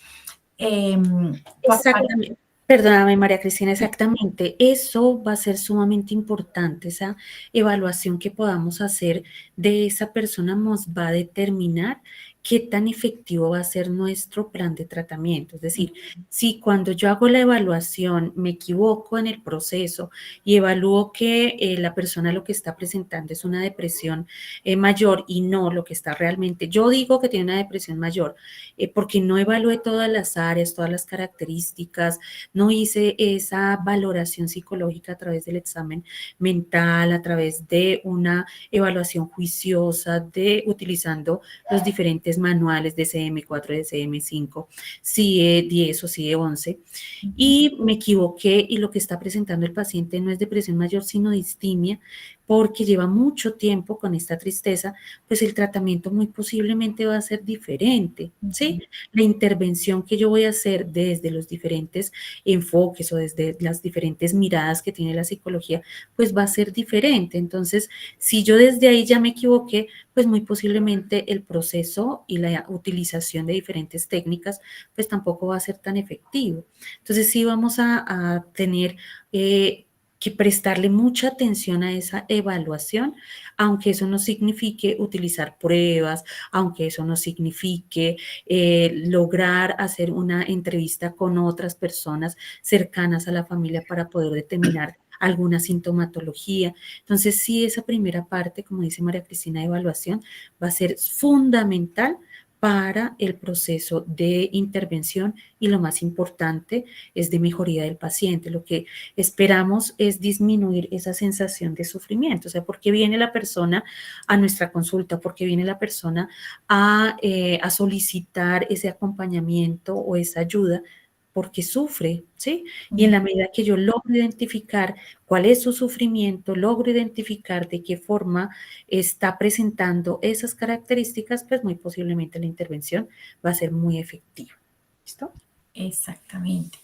Para, Exactamente. Perdóname, María Cristina, exactamente. Eso va a ser sumamente importante. Esa evaluación que podamos hacer de esa persona nos va a determinar qué tan efectivo va a ser nuestro plan de tratamiento. Es decir, si cuando yo hago la evaluación me equivoco en el proceso y evalúo que la persona lo que está presentando es una depresión mayor y no lo que está realmente, yo digo que tiene una depresión mayor, porque no evalué todas las áreas, todas las características, no hice esa valoración psicológica a través del examen mental, a través de una evaluación juiciosa, de utilizando los diferentes manuales de CM4, de CM5, CIE 10 o CIE 11, y me equivoqué y lo que está presentando el paciente no es depresión mayor, sino distimia, porque lleva mucho tiempo con esta tristeza, pues el tratamiento muy posiblemente va a ser diferente, ¿sí? La intervención que yo voy a hacer desde los diferentes enfoques o desde las diferentes miradas que tiene la psicología, pues va a ser diferente. Entonces, si yo desde ahí ya me equivoqué, pues muy posiblemente el proceso y la utilización de diferentes técnicas, pues tampoco va a ser tan efectivo. Entonces, sí vamos a tener que prestarle mucha atención a esa evaluación, aunque eso no signifique utilizar pruebas, aunque eso no signifique lograr hacer una entrevista con otras personas cercanas a la familia para poder determinar alguna sintomatología. Entonces, sí, esa primera parte, como dice María Cristina, de evaluación va a ser fundamental para el proceso de intervención y lo más importante es de mejoría del paciente. Lo que esperamos es disminuir esa sensación de sufrimiento. O sea, ¿por qué viene la persona a nuestra consulta? ¿Por qué viene la persona a solicitar ese acompañamiento o esa ayuda? Porque sufre, ¿sí? Y en la medida que yo logro identificar cuál es su sufrimiento, logro identificar de qué forma está presentando esas características, pues muy posiblemente la intervención va a ser muy efectiva. ¿Listo? Exactamente.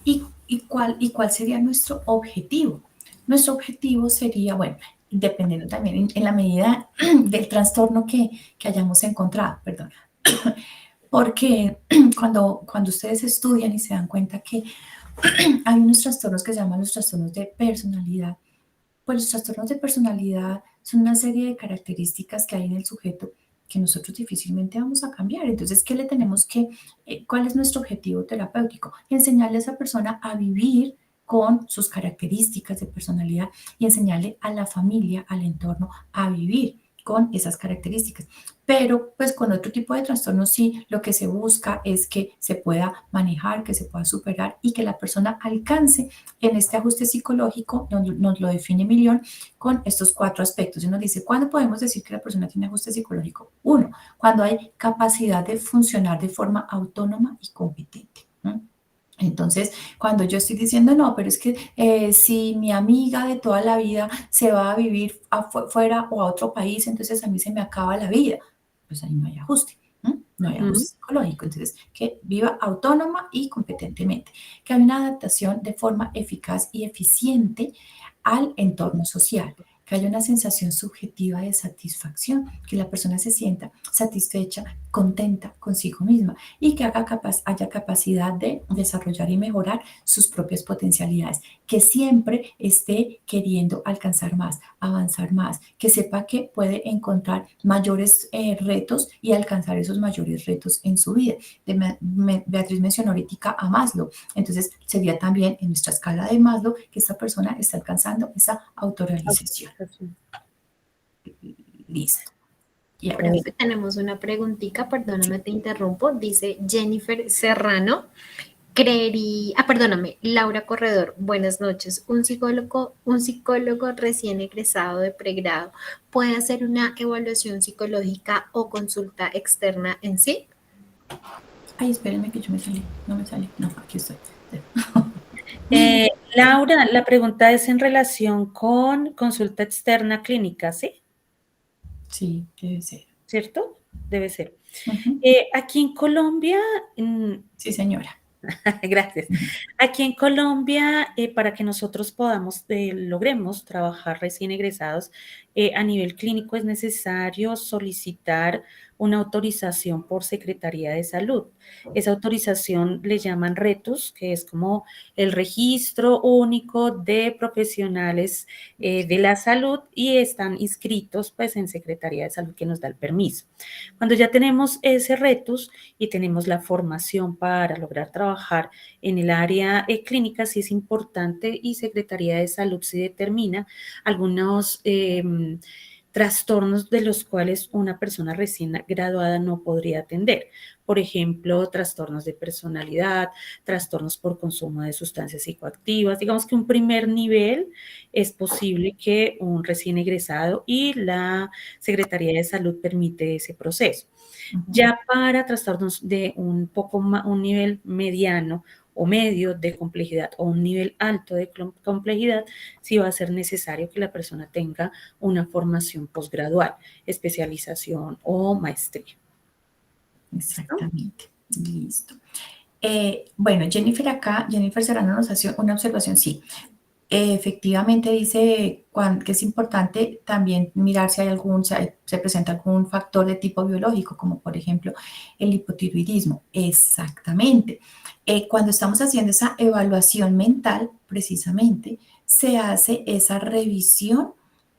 ¿Y cuál sería nuestro objetivo? Nuestro objetivo sería, bueno, dependiendo también en la medida del trastorno que hayamos encontrado, perdón. Porque cuando ustedes estudian y se dan cuenta que hay unos trastornos que se llaman los trastornos de personalidad, pues los trastornos de personalidad son una serie de características que hay en el sujeto que nosotros difícilmente vamos a cambiar. Entonces, ¿qué le tenemos cuál es nuestro objetivo terapéutico? Enseñarle a esa persona a vivir con sus características de personalidad y enseñarle a la familia, al entorno, a vivir con esas características. Pero pues con otro tipo de trastornos sí, lo que se busca es que se pueda manejar, que se pueda superar y que la persona alcance en este ajuste psicológico, nos lo define Milión, con estos 4 aspectos. Y nos dice, ¿cuándo podemos decir que la persona tiene ajuste psicológico? 1, cuando hay capacidad de funcionar de forma autónoma y competente. Entonces, cuando yo estoy diciendo, no, pero es que si mi amiga de toda la vida se va a vivir fuera o a otro país, entonces a mí se me acaba la vida, pues ahí no hay ajuste. No hay ajuste psicológico. Entonces, que viva autónoma y competentemente, que haya una adaptación de forma eficaz y eficiente al entorno social, que haya una sensación subjetiva de satisfacción, que la persona se sienta satisfecha, contenta consigo misma y que haya capacidad de desarrollar y mejorar sus propias potencialidades, que siempre esté queriendo alcanzar más, avanzar más, que sepa que puede encontrar mayores retos y alcanzar esos mayores retos en su vida. Beatriz mencionó ahorita a Maslow, entonces sería también en nuestra escala de Maslow que esta persona está alcanzando esa autorrealización. Listo. Y ahora tenemos una preguntita, perdóname, te interrumpo. Dice Jennifer Serrano. Perdóname, Laura Corredor, buenas noches. Un psicólogo recién egresado de pregrado puede hacer una evaluación psicológica o consulta externa en sí. Ay, espérenme que yo me salí. No me salí. No, aquí estoy. Laura, la pregunta es en relación con consulta externa clínica, ¿sí? Sí, debe ser. ¿Cierto? Debe ser. Aquí en Colombia... Sí, señora. Gracias. Aquí en Colombia, para que nosotros logremos trabajar recién egresados, a nivel clínico es necesario solicitar una autorización por Secretaría de Salud. Esa autorización le llaman RETUS, que es como el registro único de profesionales de la salud y están inscritos pues en Secretaría de Salud que nos da el permiso. Cuando ya tenemos ese RETUS y tenemos la formación para lograr trabajar en el área clínica, sí es importante y Secretaría de Salud sí determina algunos trastornos de los cuales una persona recién graduada no podría atender. Por ejemplo, trastornos de personalidad, trastornos por consumo de sustancias psicoactivas. Digamos que un primer nivel es posible que un recién egresado y la Secretaría de Salud permite ese proceso. Ya para trastornos de un nivel mediano o medio de complejidad o un nivel alto de complejidad, sí va a ser necesario que la persona tenga una formación posgradual, especialización o maestría. Exactamente. Listo. Bueno, Jennifer Serrano nos hace una observación, sí. Efectivamente dice que es importante también mirar si hay se presenta algún factor de tipo biológico, como por ejemplo el hipotiroidismo. Exactamente. Cuando estamos haciendo esa evaluación mental, precisamente, se hace esa revisión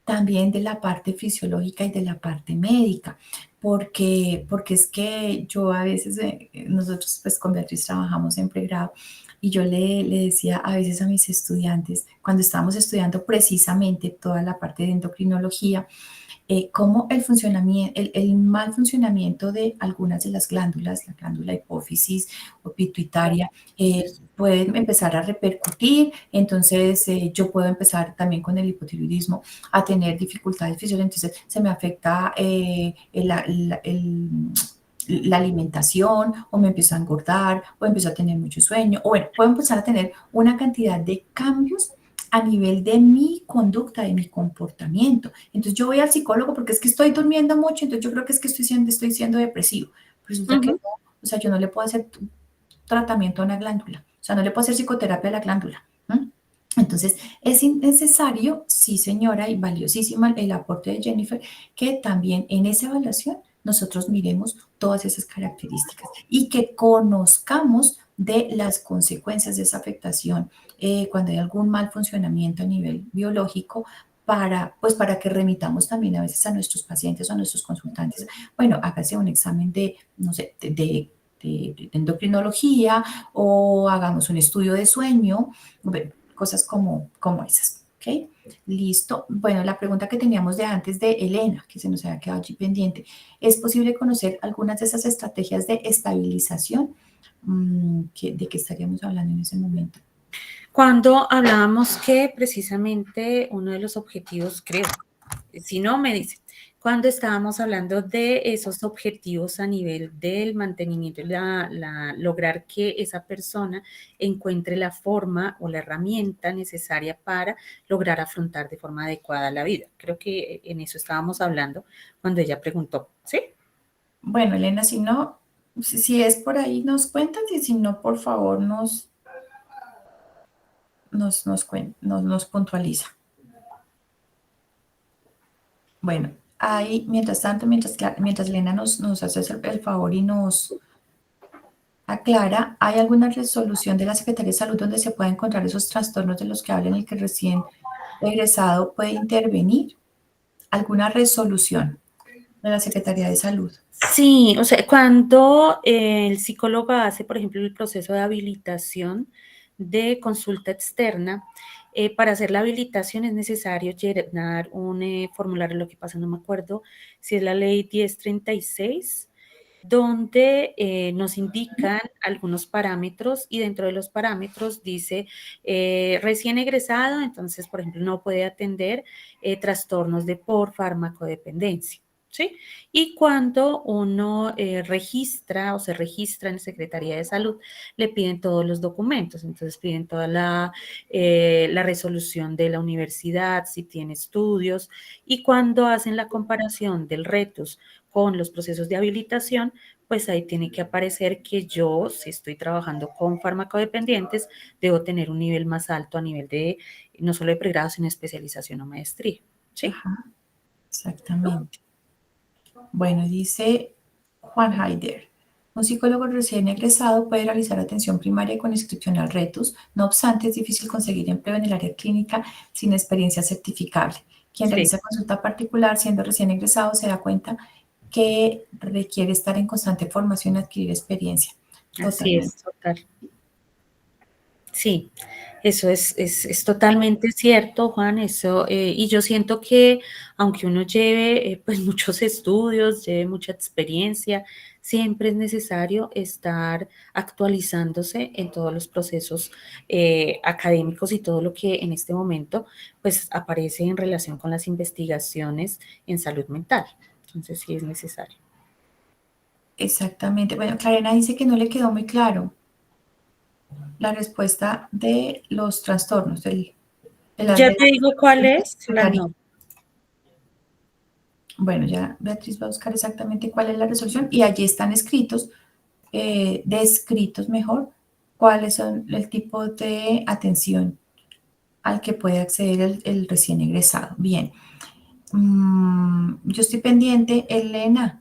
también de la parte fisiológica y de la parte médica, porque es que yo a veces, nosotros pues con Beatriz trabajamos en pregrado, y yo le decía a veces a mis estudiantes, cuando estábamos estudiando precisamente toda la parte de endocrinología, Cómo el funcionamiento, el mal funcionamiento de algunas de las glándulas, la glándula hipófisis o pituitaria, puede empezar a repercutir. Entonces, yo puedo empezar también con el hipotiroidismo a tener dificultades fisiológicas. Entonces, se me afecta la alimentación, o me empiezo a engordar, o empiezo a tener mucho sueño, o bueno, puedo empezar a tener una cantidad de cambios a nivel de mi conducta, de mi comportamiento. Entonces yo voy al psicólogo porque es que estoy durmiendo mucho, entonces yo creo que es que estoy siendo depresivo. Resulta que no, o sea, yo no le puedo hacer tratamiento a una glándula, o sea, no le puedo hacer psicoterapia a la glándula. Entonces, es necesario, sí señora, y valiosísima el aporte de Jennifer, que también en esa evaluación nosotros miremos todas esas características y que conozcamos de las consecuencias de esa afectación cuando hay algún mal funcionamiento a nivel biológico pues para que remitamos también a veces a nuestros pacientes o a nuestros consultantes. Bueno, hágase un examen de, no sé, de endocrinología o hagamos un estudio de sueño, cosas como esas. ¿Ok? Listo. Bueno, la pregunta que teníamos de antes de Elena, que se nos había quedado allí pendiente, ¿es posible conocer algunas de esas estrategias de estabilización? ¿De qué estaríamos hablando en ese momento? Cuando hablábamos que precisamente uno de los objetivos, creo, si no me dice, cuando estábamos hablando de esos objetivos a nivel del mantenimiento, lograr que esa persona encuentre la forma o la herramienta necesaria para lograr afrontar de forma adecuada la vida. Creo que en eso estábamos hablando cuando ella preguntó, ¿sí? Bueno, Elena, si no, si es por ahí nos cuentas, y si no, por favor nos puntualiza. Bueno, ahí, mientras tanto, mientras Elena nos hace el favor y nos aclara, ¿hay alguna resolución de la Secretaría de Salud donde se pueda encontrar esos trastornos de los que hablan y que recién egresado puede intervenir? ¿Alguna resolución de la Secretaría de Salud? Sí, o sea, cuando el psicólogo hace, por ejemplo, el proceso de habilitación de consulta externa, para hacer la habilitación es necesario llenar un formulario, lo que pasa, no me acuerdo si es la ley 1036, donde nos indican algunos parámetros y dentro de los parámetros dice recién egresado, entonces, por ejemplo, no puede atender trastornos por farmacodependencia. ¿Sí? Y cuando uno registra o se registra en Secretaría de Salud, le piden todos los documentos, entonces piden toda la resolución de la universidad, si tiene estudios, y cuando hacen la comparación del RETUS con los procesos de habilitación, pues ahí tiene que aparecer que yo, si estoy trabajando con farmacodependientes, debo tener un nivel más alto a nivel de no solo de pregrado, sino especialización o maestría. ¿Sí? Ajá, exactamente. Bueno, dice Juan Haider. Un psicólogo recién egresado puede realizar atención primaria con inscripción al RETUS. No obstante, es difícil conseguir empleo en el área clínica sin experiencia certificable. Quien Sí. realiza consulta particular siendo recién egresado se da cuenta que requiere estar en constante formación y adquirir experiencia. Así es, total. Sí, eso es totalmente cierto, Juan, eso, y yo siento que aunque uno lleve pues muchos estudios, lleve mucha experiencia, siempre es necesario estar actualizándose en todos los procesos académicos y todo lo que en este momento pues aparece en relación con las investigaciones en salud mental. Entonces sí es necesario. Exactamente. Bueno, Clarena dice que no le quedó muy claro la respuesta de los trastornos. Ya te digo cuál es la no. Bueno, ya Beatriz va a buscar exactamente cuál es la resolución y allí están escritos, descritos mejor, cuáles son el tipo de atención al que puede acceder el recién egresado. Bien, yo estoy pendiente, Elena,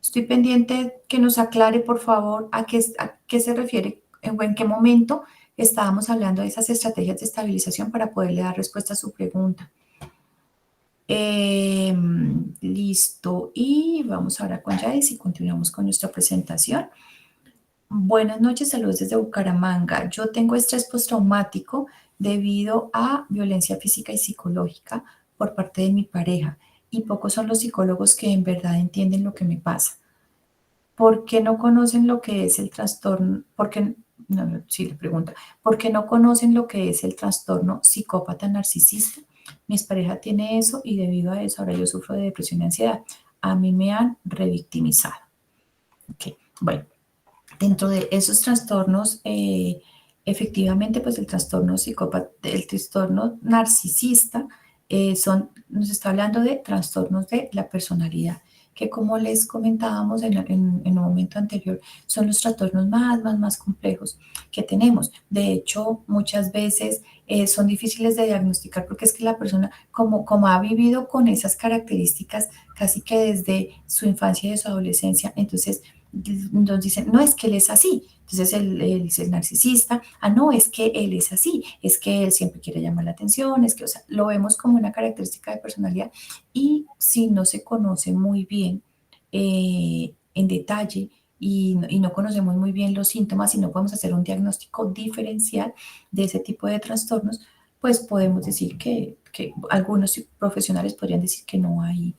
estoy pendiente que nos aclare, por favor, a qué se refiere, en qué momento estábamos hablando de esas estrategias de estabilización para poderle dar respuesta a su pregunta. Listo, y vamos ahora con Yadis y continuamos con nuestra presentación. Buenas noches, saludos desde Bucaramanga. Yo tengo estrés postraumático debido a violencia física y psicológica por parte de mi pareja. y pocos son los psicólogos que en verdad entienden lo que me pasa. ¿Por qué no conocen lo que es el trastorno? Sí, le pregunta, ¿por qué no conocen lo que es el trastorno psicópata narcisista? Mi expareja tiene eso y debido a eso ahora yo sufro de depresión y ansiedad. A mí me han revictimizado. Okay. Bueno, dentro de esos trastornos, efectivamente, pues el trastorno psicópata, el trastorno narcisista, nos está hablando de trastornos de la personalidad, que como les comentábamos en un momento anterior, son los trastornos más complejos que tenemos. De hecho, muchas veces son difíciles de diagnosticar porque es que la persona, como ha vivido con esas características casi que desde su infancia y de su adolescencia, entonces nos dicen, no, es que él es así. Entonces el narcisista, no, es que él es así, es que él siempre quiere llamar la atención, es que, o sea, lo vemos como una característica de personalidad y si no se conoce muy bien en detalle y no conocemos muy bien los síntomas y no podemos hacer un diagnóstico diferencial de ese tipo de trastornos, pues podemos decir que algunos profesionales podrían decir que no hay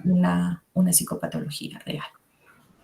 una psicopatología real.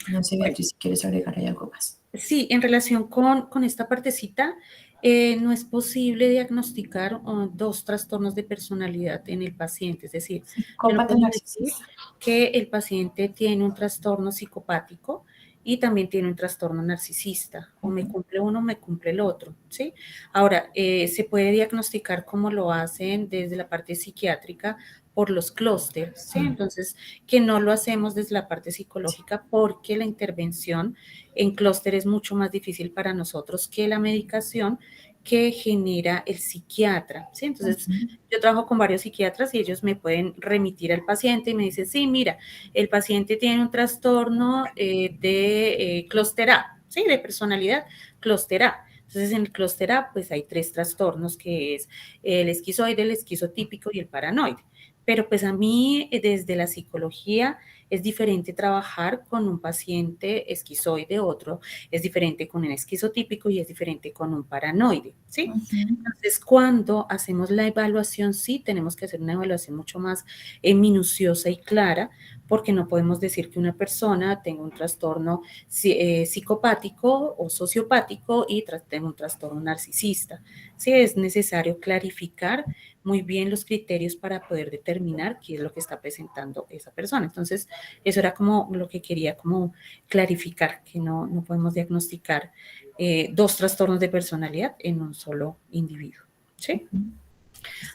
No sé, Bueno, Beatriz, si quieres agregar ahí algo más. sí, en relación con esta partecita, no es posible diagnosticar dos trastornos de personalidad en el paciente. Es decir, yo no Psicópata puedo decir narcisista. que el paciente tiene un trastorno psicopático y también tiene un trastorno narcisista. O me cumple uno o me cumple el otro, ¿sí? Ahora, se puede diagnosticar como lo hacen desde la parte psiquiátrica por los clústeres, ¿sí? Entonces, que no lo hacemos desde la parte psicológica porque la intervención en clúster es mucho más difícil para nosotros que la medicación que genera el psiquiatra, ¿sí? Entonces, yo trabajo con varios psiquiatras y ellos me pueden remitir al paciente y me dicen, sí, mira, el paciente tiene un trastorno de clúster A, ¿sí? De personalidad clúster A. Entonces, en el clúster A, pues hay 3 trastornos, que es el esquizoide, el esquizotípico y el paranoide. Pero pues a mí, desde la psicología, es diferente trabajar con un paciente esquizoide, otro es diferente con un esquizotípico y es diferente con un paranoide, ¿sí? Entonces, cuando hacemos la evaluación, sí tenemos que hacer una evaluación mucho más minuciosa y clara, porque no podemos decir que una persona tenga un trastorno psicopático o sociopático y tenga un trastorno narcisista. Sí, es necesario clarificar muy bien los criterios para poder determinar qué es lo que está presentando esa persona. Entonces, eso era como lo que quería como clarificar, que no podemos diagnosticar 2 trastornos de personalidad en un solo individuo, ¿sí?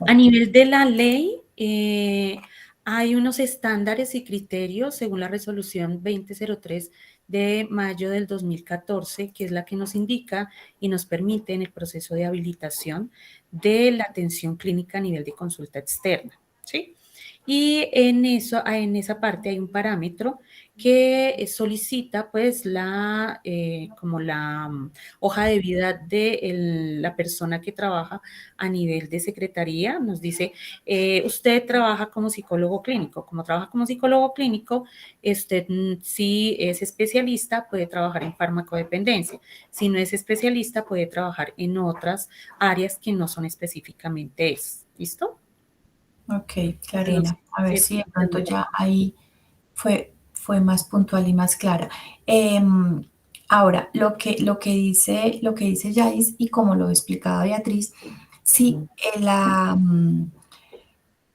A nivel de la ley, hay unos estándares y criterios según la resolución 2003 de mayo del 2014, que es la que nos indica y nos permite en el proceso de habilitación de la atención clínica a nivel de consulta externa, ¿sí? Y en esa parte hay un parámetro que solicita pues como la hoja de vida de la persona que trabaja a nivel de secretaría. Nos dice, usted trabaja como psicólogo clínico. Como trabaja como psicólogo clínico, usted si es especialista puede trabajar en farmacodependencia. Si no es especialista puede trabajar en otras áreas que no son específicamente esas. ¿Listo? Ok, Clarena, a ver Sí, si de pronto ya ahí fue más puntual y más clara. Ahora, lo que dice Yais y como lo explicaba Beatriz, sí,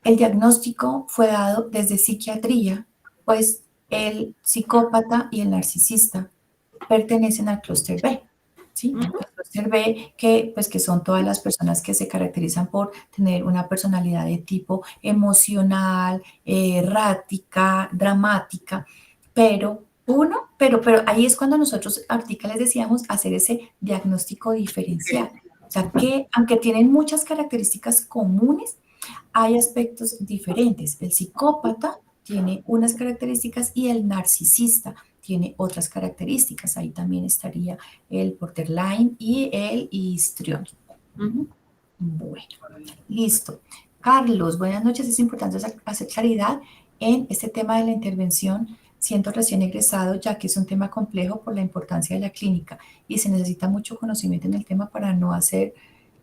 el diagnóstico fue dado desde psiquiatría, pues el psicópata y el narcisista pertenecen al clúster B. ¿Sí? El clúster B, que son todas las personas que se caracterizan por tener una personalidad de tipo emocional, errática, dramática, pero ahí es cuando nosotros ahorita les decíamos hacer ese diagnóstico diferencial. O sea, que aunque tienen muchas características comunes, hay aspectos diferentes. El psicópata tiene unas características y el narcisista tiene otras características. Ahí también estaría el borderline y el histriónico. Bueno, listo. Carlos, buenas noches. Es importante hacer claridad en este tema de la intervención siendo recién egresado, ya que es un tema complejo por la importancia de la clínica y se necesita mucho conocimiento en el tema para no hacer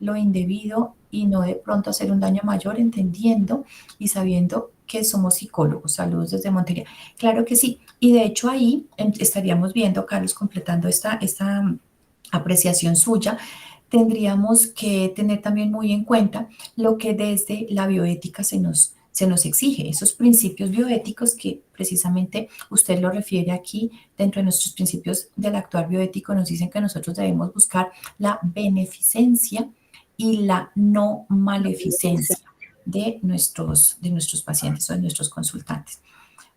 lo indebido y no de pronto hacer un daño mayor, entendiendo y sabiendo que somos psicólogos. Saludos desde Montería. Claro que sí. Y de hecho ahí estaríamos viendo, Carlos, completando esta apreciación suya, tendríamos que tener también muy en cuenta lo que desde la bioética se nos exige, esos principios bioéticos que precisamente usted lo refiere aquí, dentro de nuestros principios del actuar bioético nos dicen que nosotros debemos buscar la beneficencia y la no maleficencia de nuestros pacientes o de nuestros consultantes.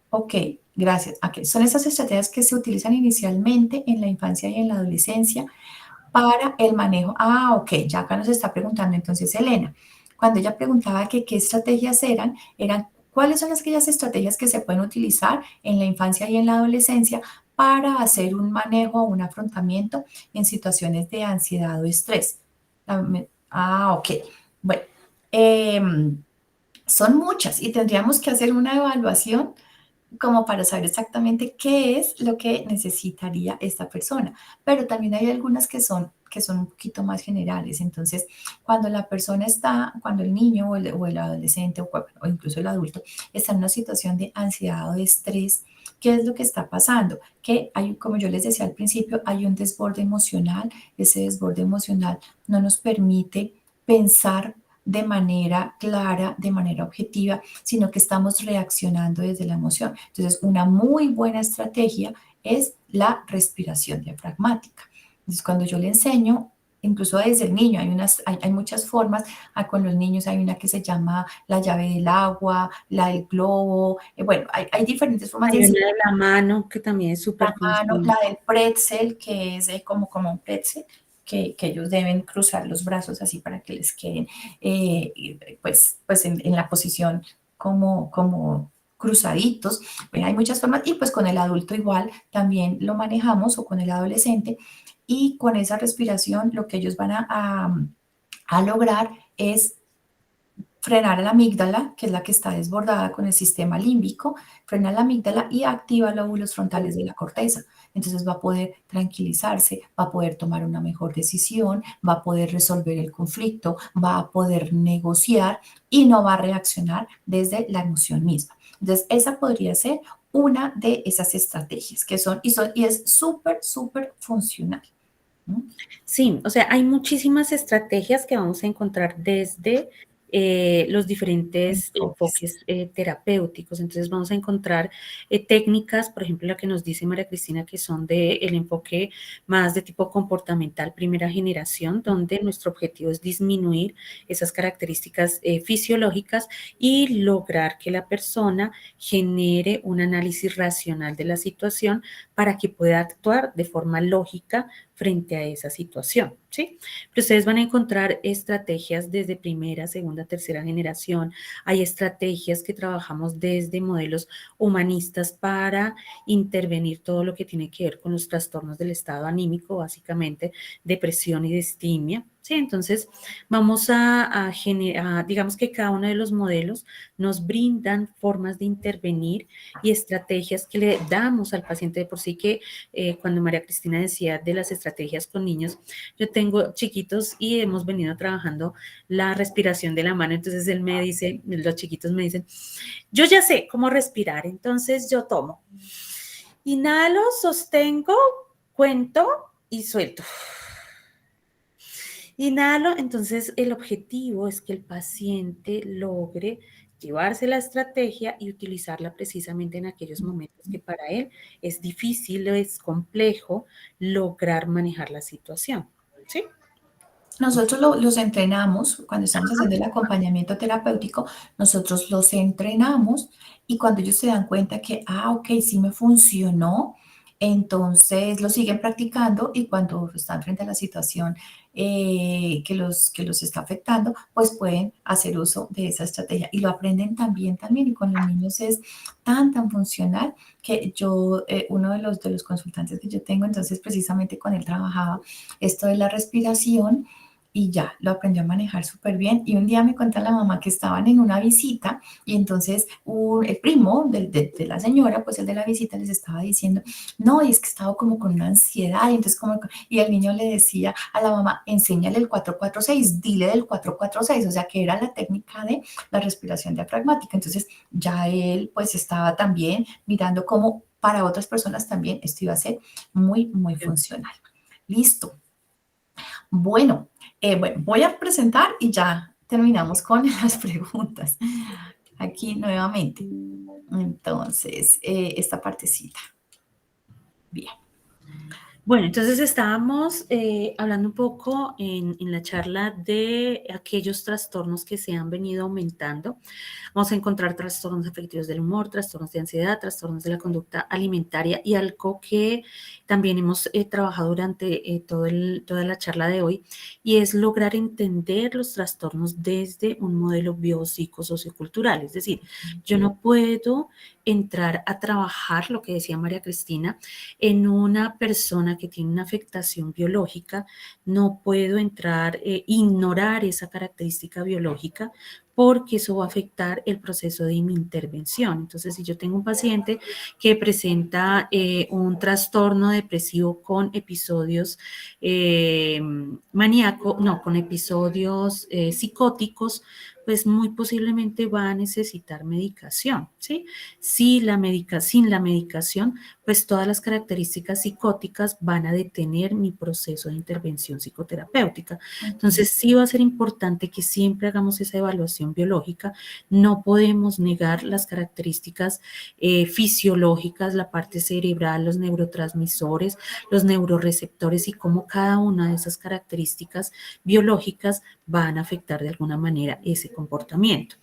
Ok, gracias. Okay. Son esas estrategias que se utilizan inicialmente en la infancia y en la adolescencia para el manejo. Ah, ok, ya acá nos está preguntando entonces Elena. Cuando ella preguntaba que qué estrategias eran cuáles son aquellas estrategias que se pueden utilizar en la infancia y en la adolescencia para hacer un manejo o un afrontamiento en situaciones de ansiedad o estrés. Ok. Bueno, son muchas y tendríamos que hacer una evaluación como para saber exactamente qué es lo que necesitaría esta persona. Pero también hay algunas que son un poquito más generales. Entonces, cuando la persona está, cuando el niño o el adolescente o incluso el adulto está en una situación de ansiedad o de estrés, ¿qué es lo que está pasando? Que hay, como yo les decía al principio, hay un desborde emocional. Ese desborde emocional no nos permite pensar de manera clara, de manera objetiva, sino que estamos reaccionando desde la emoción. Entonces, una muy buena estrategia es la respiración diafragmática. Entonces, cuando yo le enseño, incluso desde el niño, hay muchas formas. Con los niños hay una que se llama la llave del agua, la del globo. Bueno, hay diferentes formas de Hay una enseñar. de la mano que también es súper La mano, la funcional. del pretzel, que es como un pretzel, que ellos deben cruzar los brazos así para que les queden pues en la posición como cruzaditos. Bueno, hay muchas formas y pues con el adulto igual también lo manejamos o con el adolescente y con esa respiración lo que ellos van a lograr es frenar a la amígdala, que es la que está desbordada con el sistema límbico, frena la amígdala y activa lóbulos frontales de la corteza. Entonces va a poder tranquilizarse, va a poder tomar una mejor decisión, va a poder resolver el conflicto, va a poder negociar y no va a reaccionar desde la emoción misma. Entonces esa podría ser una de esas estrategias y es súper funcional. Sí, o sea, hay muchísimas estrategias que vamos a encontrar desde los diferentes Enfoques. enfoques terapéuticos. Entonces vamos a encontrar técnicas, por ejemplo, la que nos dice María Cristina, que son del enfoque más de tipo comportamental, primera generación, donde nuestro objetivo es disminuir esas características fisiológicas y lograr que la persona genere un análisis racional de la situación para que pueda actuar de forma lógica frente a esa situación, ¿sí? Pero ustedes van a encontrar estrategias desde primera, segunda, tercera generación. Hay estrategias que trabajamos desde modelos humanistas para intervenir todo lo que tiene que ver con los trastornos del estado anímico, básicamente depresión y distimia, ¿sí? Entonces, vamos a generar, digamos que cada uno de los modelos nos brindan formas de intervenir y estrategias que le damos al paciente de por sí que cuando María Cristina decía de las estrategias con niños, yo tengo chiquitos y hemos venido trabajando la respiración de la mano, entonces él me dice, los chiquitos me dicen, yo ya sé cómo respirar, entonces yo tomo, inhalo, sostengo, cuento y suelto. Inhalo, entonces el objetivo es que el paciente logre llevarse la estrategia y utilizarla precisamente en aquellos momentos que para él es difícil, es complejo lograr manejar la situación, ¿sí? Nosotros los entrenamos, cuando estamos haciendo el acompañamiento terapéutico, nosotros los entrenamos y cuando ellos se dan cuenta que, ok, sí me funcionó, entonces lo siguen practicando y cuando están frente a la situación que los está afectando, pues pueden hacer uso de esa estrategia y lo aprenden también y con los niños es tan funcional que yo, uno de los consultantes que yo tengo, entonces precisamente con él trabajaba esto de la respiración y ya lo aprendió a manejar súper bien. Y un día me cuenta la mamá que estaban en una visita y entonces el primo de la señora, pues el de la visita les estaba diciendo, no, y es que estaba como con una ansiedad y entonces y el niño le decía a la mamá, enséñale el 4-4-6, dile del 4-4-6, o sea que era la técnica de la respiración diafragmática. Entonces ya él pues estaba también mirando cómo para otras personas también esto iba a ser muy, muy funcional. Listo. Bueno, voy a presentar y ya terminamos con las preguntas. Aquí nuevamente. Entonces, esta partecita. Bien. Bueno, entonces estábamos hablando un poco en la charla de aquellos trastornos que se han venido aumentando. Vamos a encontrar trastornos afectivos del humor, trastornos de ansiedad, trastornos de la conducta alimentaria y algo que también hemos trabajado durante toda la charla de hoy, y es lograr entender los trastornos desde un modelo biopsicosociocultural. Es decir, yo no puedo entrar a trabajar, lo que decía María Cristina, en una persona que tiene una afectación biológica. No puedo entrar, ignorar esa característica biológica, porque eso va a afectar el proceso de mi intervención. Entonces, si yo tengo un paciente que presenta un trastorno depresivo con episodios con episodios psicóticos, pues muy posiblemente va a necesitar medicación, ¿sí? Sin la medicación, pues todas las características psicóticas van a detener mi proceso de intervención psicoterapéutica. Entonces, sí va a ser importante que siempre hagamos esa evaluación biológica. No podemos negar las características fisiológicas, la parte cerebral, los neurotransmisores, los neuroreceptores y cómo cada una de esas características biológicas van a afectar de alguna manera ese comportamiento.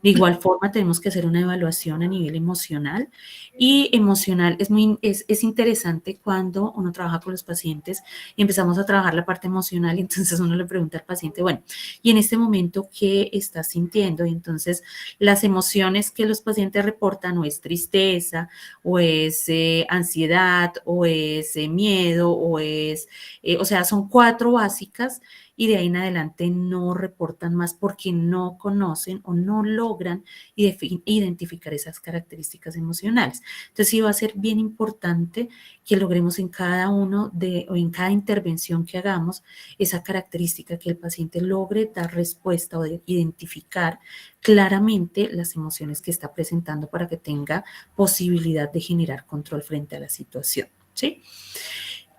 De igual forma, tenemos que hacer una evaluación a nivel emocional, y emocional es interesante cuando uno trabaja con los pacientes y empezamos a trabajar la parte emocional, y entonces uno le pregunta al paciente, bueno, y en este momento, ¿qué estás sintiendo? Y entonces las emociones que los pacientes reportan o es tristeza, o es ansiedad, o es miedo, o sea, son 4 básicas, y de ahí en adelante no reportan más porque no conocen o no logran identificar esas características emocionales. Entonces sí va a ser bien importante que logremos en cada o en cada intervención que hagamos esa característica, que el paciente logre dar respuesta o identificar claramente las emociones que está presentando para que tenga posibilidad de generar control frente a la situación, ¿sí?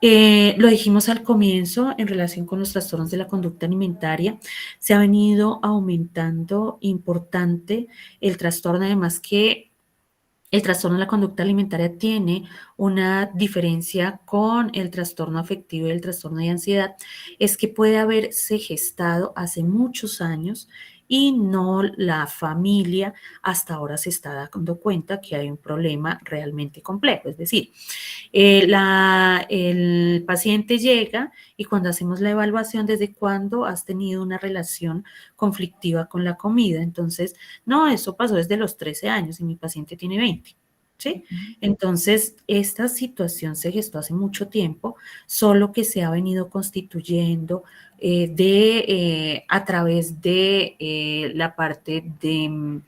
Lo dijimos al comienzo, en relación con los trastornos de la conducta alimentaria, se ha venido aumentando importante el trastorno, además que el trastorno de la conducta alimentaria tiene una diferencia con el trastorno afectivo y el trastorno de ansiedad, es que puede haberse gestado hace muchos años y no la familia hasta ahora se está dando cuenta que hay un problema realmente complejo. Es decir, el paciente llega y cuando hacemos la evaluación, ¿desde cuándo has tenido una relación conflictiva con la comida? Entonces, no, eso pasó desde los 13 años y mi paciente tiene 20. ¿Sí? Entonces, esta situación se gestó hace mucho tiempo, solo que se ha venido constituyendo a través de la parte de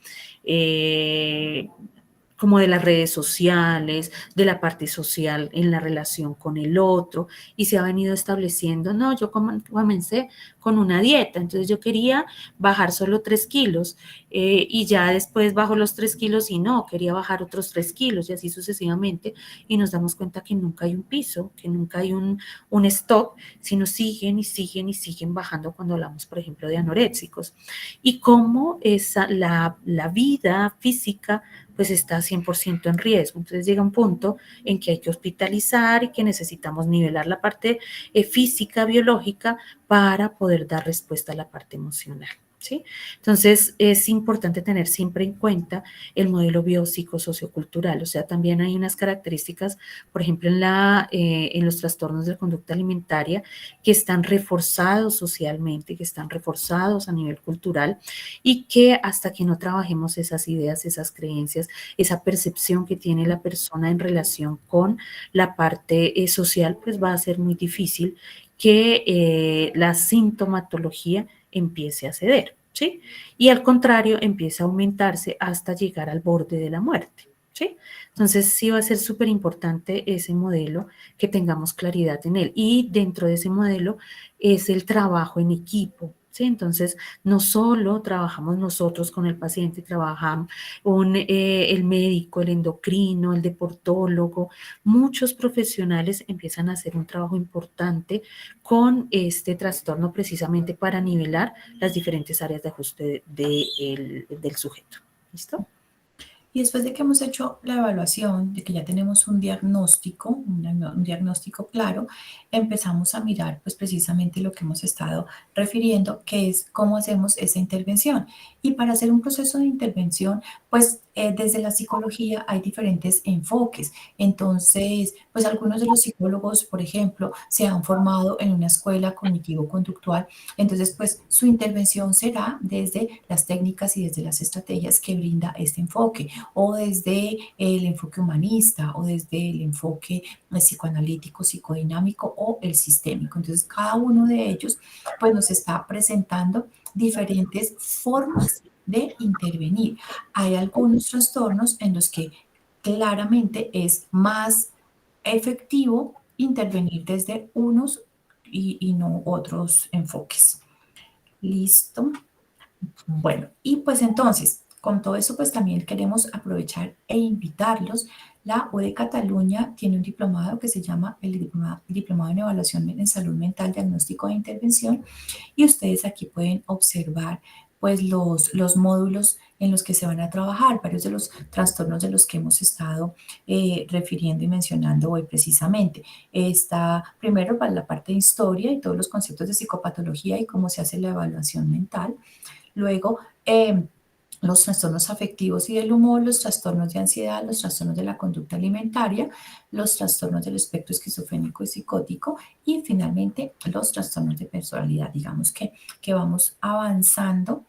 como de las redes sociales, de la parte social en la relación con el otro, y se ha venido estableciendo, no, yo comencé con una dieta, entonces yo quería bajar solo 3 kilos, y ya después bajo los 3 kilos y no, quería bajar otros 3 kilos, y así sucesivamente, y nos damos cuenta que nunca hay un piso, que nunca hay un stop, sino siguen y siguen y siguen bajando cuando hablamos, por ejemplo, de anoréxicos, y cómo la vida física pues está 100% en riesgo. Entonces llega un punto en que hay que hospitalizar y que necesitamos nivelar la parte física, biológica, para poder dar respuesta a la parte emocional, ¿sí? Entonces es importante tener siempre en cuenta el modelo biopsicosociocultural, o sea, también hay unas características, por ejemplo, en los trastornos de la conducta alimentaria, que están reforzados socialmente, que están reforzados a nivel cultural, y que hasta que no trabajemos esas ideas, esas creencias, esa percepción que tiene la persona en relación con la parte social, pues va a ser muy difícil que la sintomatología empiece a ceder, ¿sí? Y al contrario, empieza a aumentarse hasta llegar al borde de la muerte, ¿sí? Entonces, sí va a ser súper importante ese modelo, que tengamos claridad en él. Y dentro de ese modelo es el trabajo en equipo, ¿sí? Entonces, no solo trabajamos nosotros con el paciente, trabajamos el médico, el endocrino, el deportólogo, muchos profesionales empiezan a hacer un trabajo importante con este trastorno precisamente para nivelar las diferentes áreas de ajuste del sujeto. ¿Listo? Y después de que hemos hecho la evaluación, de que ya tenemos un diagnóstico, un diagnóstico claro, empezamos a mirar pues precisamente lo que hemos estado refiriendo, que es cómo hacemos esa intervención. Y para hacer un proceso de intervención, pues desde la psicología hay diferentes enfoques. Entonces, pues algunos de los psicólogos, por ejemplo, se han formado en una escuela cognitivo-conductual. Entonces, pues su intervención será desde las técnicas y desde las estrategias que brinda este enfoque, o desde el enfoque humanista, o desde el enfoque psicoanalítico, psicodinámico o el sistémico. Entonces, cada uno de ellos pues nos está presentando diferentes formas de intervenir. Hay algunos trastornos en los que claramente es más efectivo intervenir desde unos y no otros enfoques. Listo. Bueno, y pues entonces, con todo eso, pues también queremos aprovechar e invitarlos. La U de Cataluña tiene un diplomado que se llama el Diplomado en Evaluación en Salud Mental, Diagnóstico e Intervención, y ustedes aquí pueden observar pues los módulos en los que se van a trabajar, varios de los trastornos de los que hemos estado refiriendo y mencionando hoy precisamente. Está primero para la parte de historia y todos los conceptos de psicopatología y cómo se hace la evaluación mental. Luego, los trastornos afectivos y del humor, los trastornos de ansiedad, los trastornos de la conducta alimentaria, los trastornos del espectro esquizofrénico y psicótico y finalmente los trastornos de personalidad. Digamos que vamos avanzando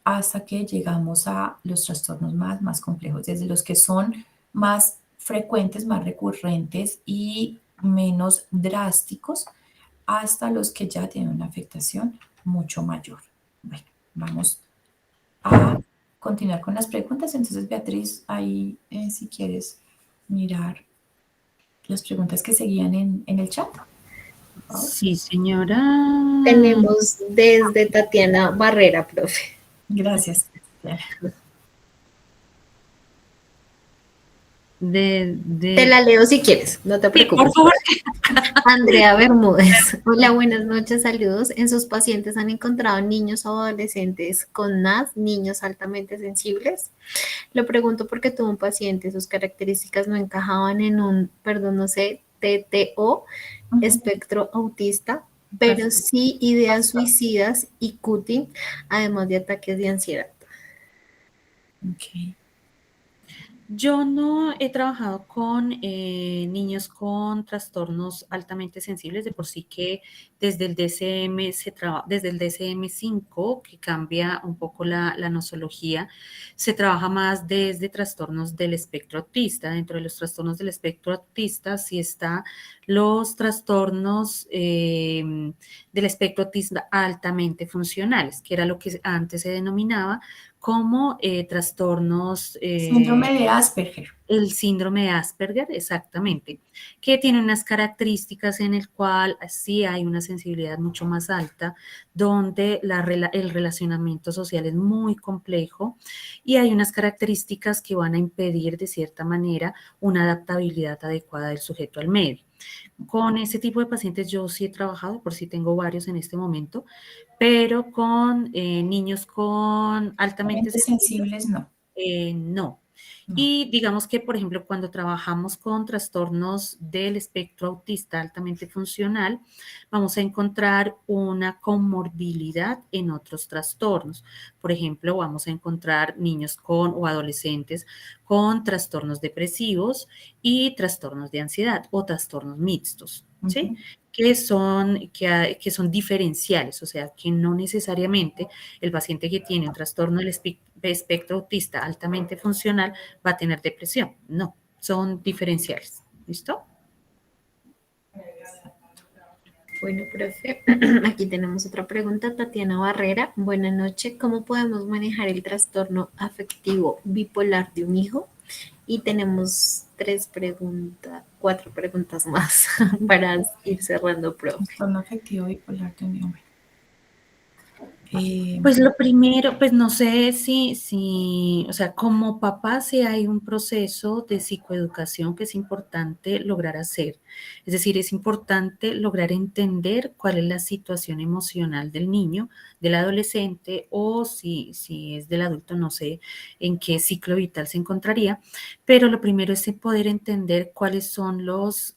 hasta que llegamos a los trastornos más complejos, desde los que son más frecuentes, más recurrentes y menos drásticos, hasta los que ya tienen una afectación mucho mayor. Bueno, vamos a continuar con las preguntas. Entonces, Beatriz, ahí si quieres mirar las preguntas que seguían en el chat. Sí, señora. Tenemos desde Tatiana Barrera, profe. Gracias. Te la leo si quieres, no te preocupes. Sí, por favor. Andrea Bermúdez. Hola, buenas noches, saludos. En sus pacientes han encontrado niños o adolescentes con NAS, niños altamente sensibles. Lo pregunto porque tuve un paciente, sus características no encajaban en un, perdón, no sé, TTO, espectro autista, pero sí ideas suicidas y cutting, además de ataques de ansiedad. Ok. Yo no he trabajado con niños con trastornos altamente sensibles, de por sí que desde el DSM desde el DSM-5, que cambia un poco la nosología, se trabaja más desde trastornos del espectro autista. Dentro de los trastornos del espectro autista sí está los trastornos del espectro autista altamente funcionales, que era lo que antes se denominaba como trastornos... Síndrome de Asperger. El síndrome de Asperger, exactamente, que tiene unas características en el cual sí hay una sensibilidad mucho más alta, donde el relacionamiento social es muy complejo y hay unas características que van a impedir de cierta manera una adaptabilidad adecuada del sujeto al medio. Con ese tipo de pacientes yo sí he trabajado, por si tengo varios en este momento, pero con niños con altamente sensibles no. No. Y digamos que, por ejemplo, cuando trabajamos con trastornos del espectro autista altamente funcional, vamos a encontrar una comorbilidad en otros trastornos. Por ejemplo, vamos a encontrar niños con o adolescentes con trastornos depresivos y trastornos de ansiedad o trastornos mixtos, ¿sí? Que son diferenciales, o sea, que no necesariamente el paciente que tiene un trastorno del espectro autista altamente funcional va a tener depresión. No, son diferenciales. ¿Listo? Bueno, profe, aquí tenemos otra pregunta. Tatiana Barrera, buenas noches. ¿Cómo podemos manejar el trastorno afectivo bipolar de un hijo? Y tenemos cuatro preguntas más para ir cerrando, profe. Trastorno afectivo bipolar de un hombre. Pues lo primero, pues no sé o sea, como papá sí hay un proceso de psicoeducación que es importante lograr hacer. Es decir, es importante lograr entender cuál es la situación emocional del niño, del adolescente o si es del adulto, no sé en qué ciclo vital se encontraría, pero lo primero es poder entender cuáles son los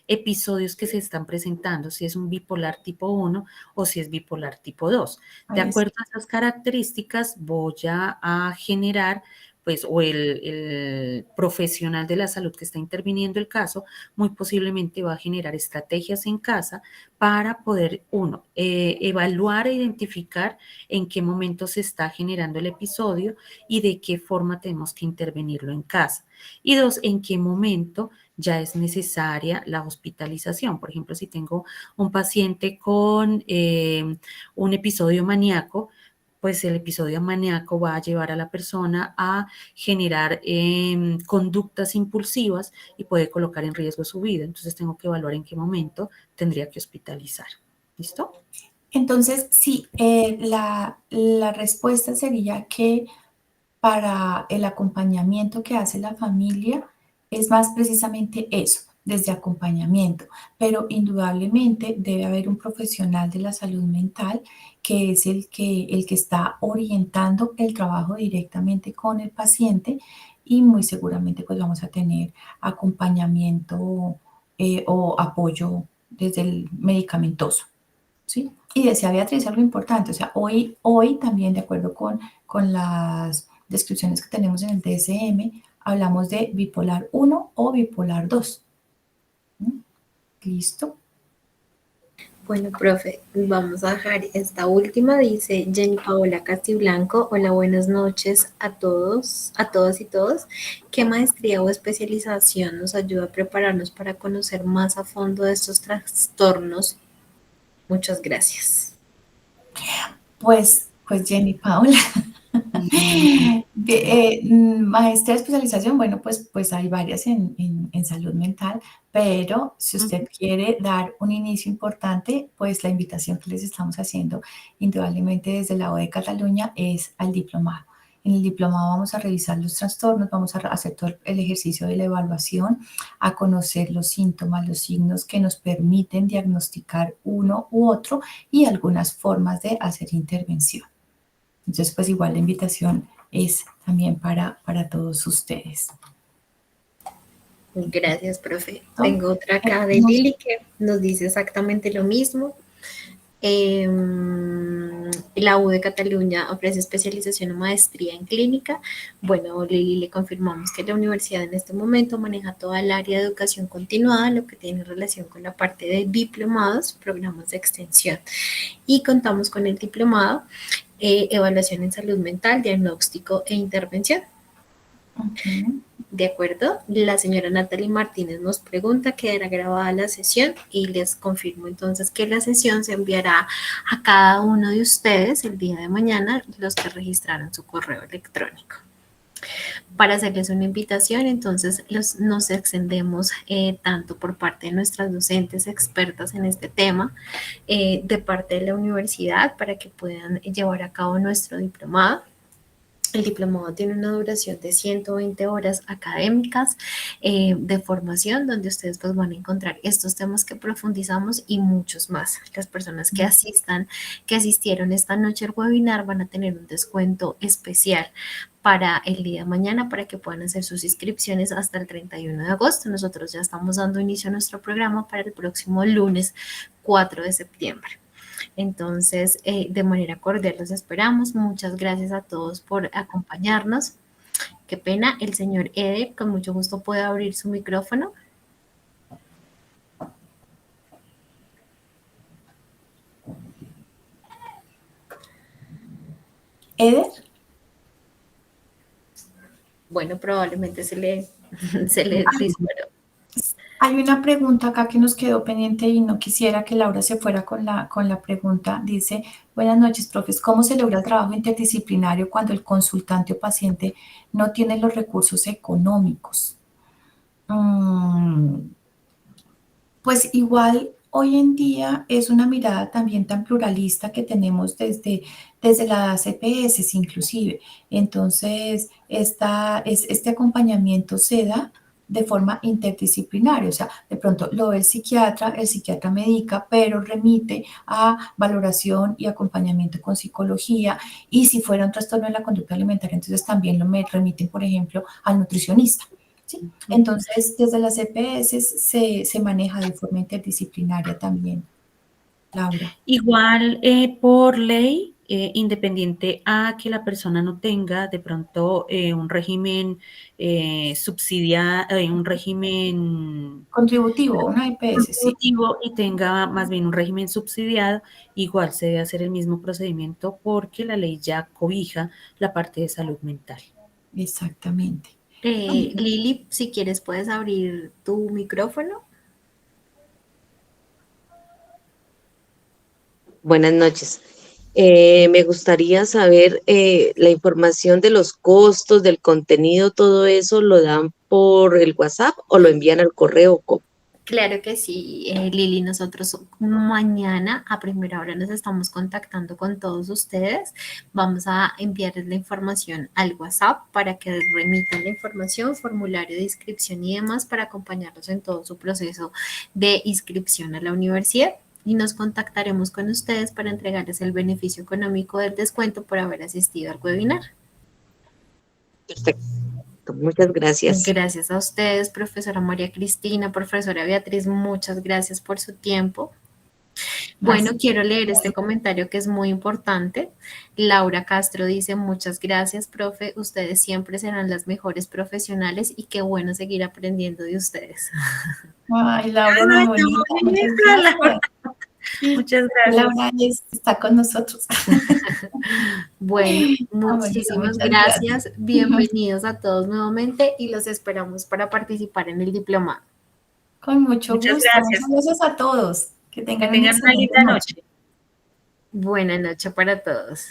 episodios que se están presentando, si es un bipolar tipo 1 o si es bipolar tipo 2. De acuerdo a esas características, voy a generar, pues, o el profesional de la salud que está interviniendo el caso, muy posiblemente va a generar estrategias en casa para poder, uno, evaluar e identificar en qué momento se está generando el episodio y de qué forma tenemos que intervenirlo en casa. Y dos, en qué momento ya es necesaria la hospitalización. Por ejemplo, si tengo un paciente con un episodio maníaco, pues el episodio maníaco va a llevar a la persona a generar conductas impulsivas y puede colocar en riesgo su vida. Entonces tengo que evaluar en qué momento tendría que hospitalizar. ¿Listo? Entonces, sí, la respuesta sería que para el acompañamiento que hace la familia es más precisamente eso, desde acompañamiento, pero indudablemente debe haber un profesional de la salud mental que es el que está orientando el trabajo directamente con el paciente y muy seguramente pues vamos a tener acompañamiento o apoyo desde el medicamentoso. ¿Sí? Y decía Beatriz algo importante, o sea, hoy también de acuerdo con las descripciones que tenemos en el DSM, hablamos de bipolar 1 o bipolar 2. ¿Mm? ¿Listo? Bueno, profe, vamos a dejar esta última. Dice Jenny Paola Castiblanco. Hola, buenas noches a todos, a todas y todos. ¿Qué maestría o especialización nos ayuda a prepararnos para conocer más a fondo de estos trastornos? Muchas gracias. Pues Jenny Paula, maestría de especialización, bueno, pues hay varias en salud mental, pero si usted quiere dar un inicio importante, pues la invitación que les estamos haciendo indudablemente desde la OE de Cataluña es al diplomado. En el diplomado vamos a revisar los trastornos, vamos a hacer todo el ejercicio de la evaluación, a conocer los síntomas, los signos que nos permiten diagnosticar uno u otro y algunas formas de hacer intervención. Entonces, pues igual la invitación es también para todos ustedes. Gracias, profe. ¿No? Tengo otra acá de Lili que nos dice exactamente lo mismo. La U de Cataluña ofrece especialización o maestría en clínica. Bueno, Lili, le confirmamos que la universidad en este momento maneja toda el área de educación continuada, lo que tiene relación con la parte de diplomados, programas de extensión. Y contamos con el diplomado, evaluación en salud mental, diagnóstico e intervención. De acuerdo, la señora Natalie Martínez nos pregunta, ¿quedará grabada la sesión? Y les confirmo entonces que la sesión se enviará a cada uno de ustedes el día de mañana, los que registraron su correo electrónico. Para hacerles una invitación, entonces nos extendemos tanto por parte de nuestras docentes expertas en este tema, de parte de la universidad, para que puedan llevar a cabo nuestro diplomado. El diplomado tiene una duración de 120 horas académicas de formación, donde ustedes pues van a encontrar estos temas que profundizamos y muchos más. Las personas que asistieron esta noche al webinar van a tener un descuento especial para el día de mañana para que puedan hacer sus inscripciones hasta el 31 de agosto. Nosotros ya estamos dando inicio a nuestro programa para el próximo lunes 4 de septiembre. Entonces, de manera cordial los esperamos. Muchas gracias a todos por acompañarnos. Qué pena, el señor Eder, con mucho gusto puede abrir su micrófono. ¿Eder? Bueno, probablemente se le disparó. Hay una pregunta acá que nos quedó pendiente y no quisiera que Laura se fuera con la pregunta. Dice, buenas noches, profes. ¿Cómo se logra el trabajo interdisciplinario cuando el consultante o paciente no tiene los recursos económicos? Pues igual hoy en día es una mirada también tan pluralista que tenemos desde las EPS inclusive. Entonces, este acompañamiento se da de forma interdisciplinaria, o sea, de pronto lo ve el psiquiatra medica, pero remite a valoración y acompañamiento con psicología, y si fuera un trastorno de la conducta alimentaria, entonces también lo me remiten, por ejemplo, al nutricionista. ¿Sí? Entonces, desde las EPS se maneja de forma interdisciplinaria también, Laura. Igual por ley, independiente a que la persona no tenga de pronto un régimen subsidiado, un régimen Contributivo, una EPS, sí, contributivo y tenga más bien un régimen subsidiado, igual se debe hacer el mismo procedimiento porque la ley ya cobija la parte de salud mental. exactamente. Lili, si quieres puedes abrir tu micrófono. Buenas noches. Me gustaría saber la información de los costos, del contenido, todo eso, ¿lo dan por el WhatsApp o lo envían al correo? Claro que sí, Lili, nosotros mañana a primera hora nos estamos contactando con todos ustedes. Vamos a enviarles la información al WhatsApp para que remitan la información, formulario de inscripción y demás para acompañarlos en todo su proceso de inscripción a la universidad. Y nos contactaremos con ustedes para entregarles el beneficio económico del descuento por haber asistido al webinar. Perfecto, muchas gracias. Gracias a ustedes, profesora María Cristina, profesora Beatriz, muchas gracias por su tiempo. Bueno, quiero leer este comentario que es muy importante. Laura Castro dice, muchas gracias, profe. Ustedes siempre serán las mejores profesionales y qué bueno seguir aprendiendo de ustedes. Ay, Laura, muy bonita. Muchas gracias. Sí, Muchas gracias. Laura está con nosotros. Bueno, muchísimas Muchas gracias. Bienvenidos a todos nuevamente y los esperamos para participar en el diplomado. Con mucho Muchas gusto. gracias. Muchas gracias a todos. Que tengan Que tengan una linda noche. Buena noche para todos.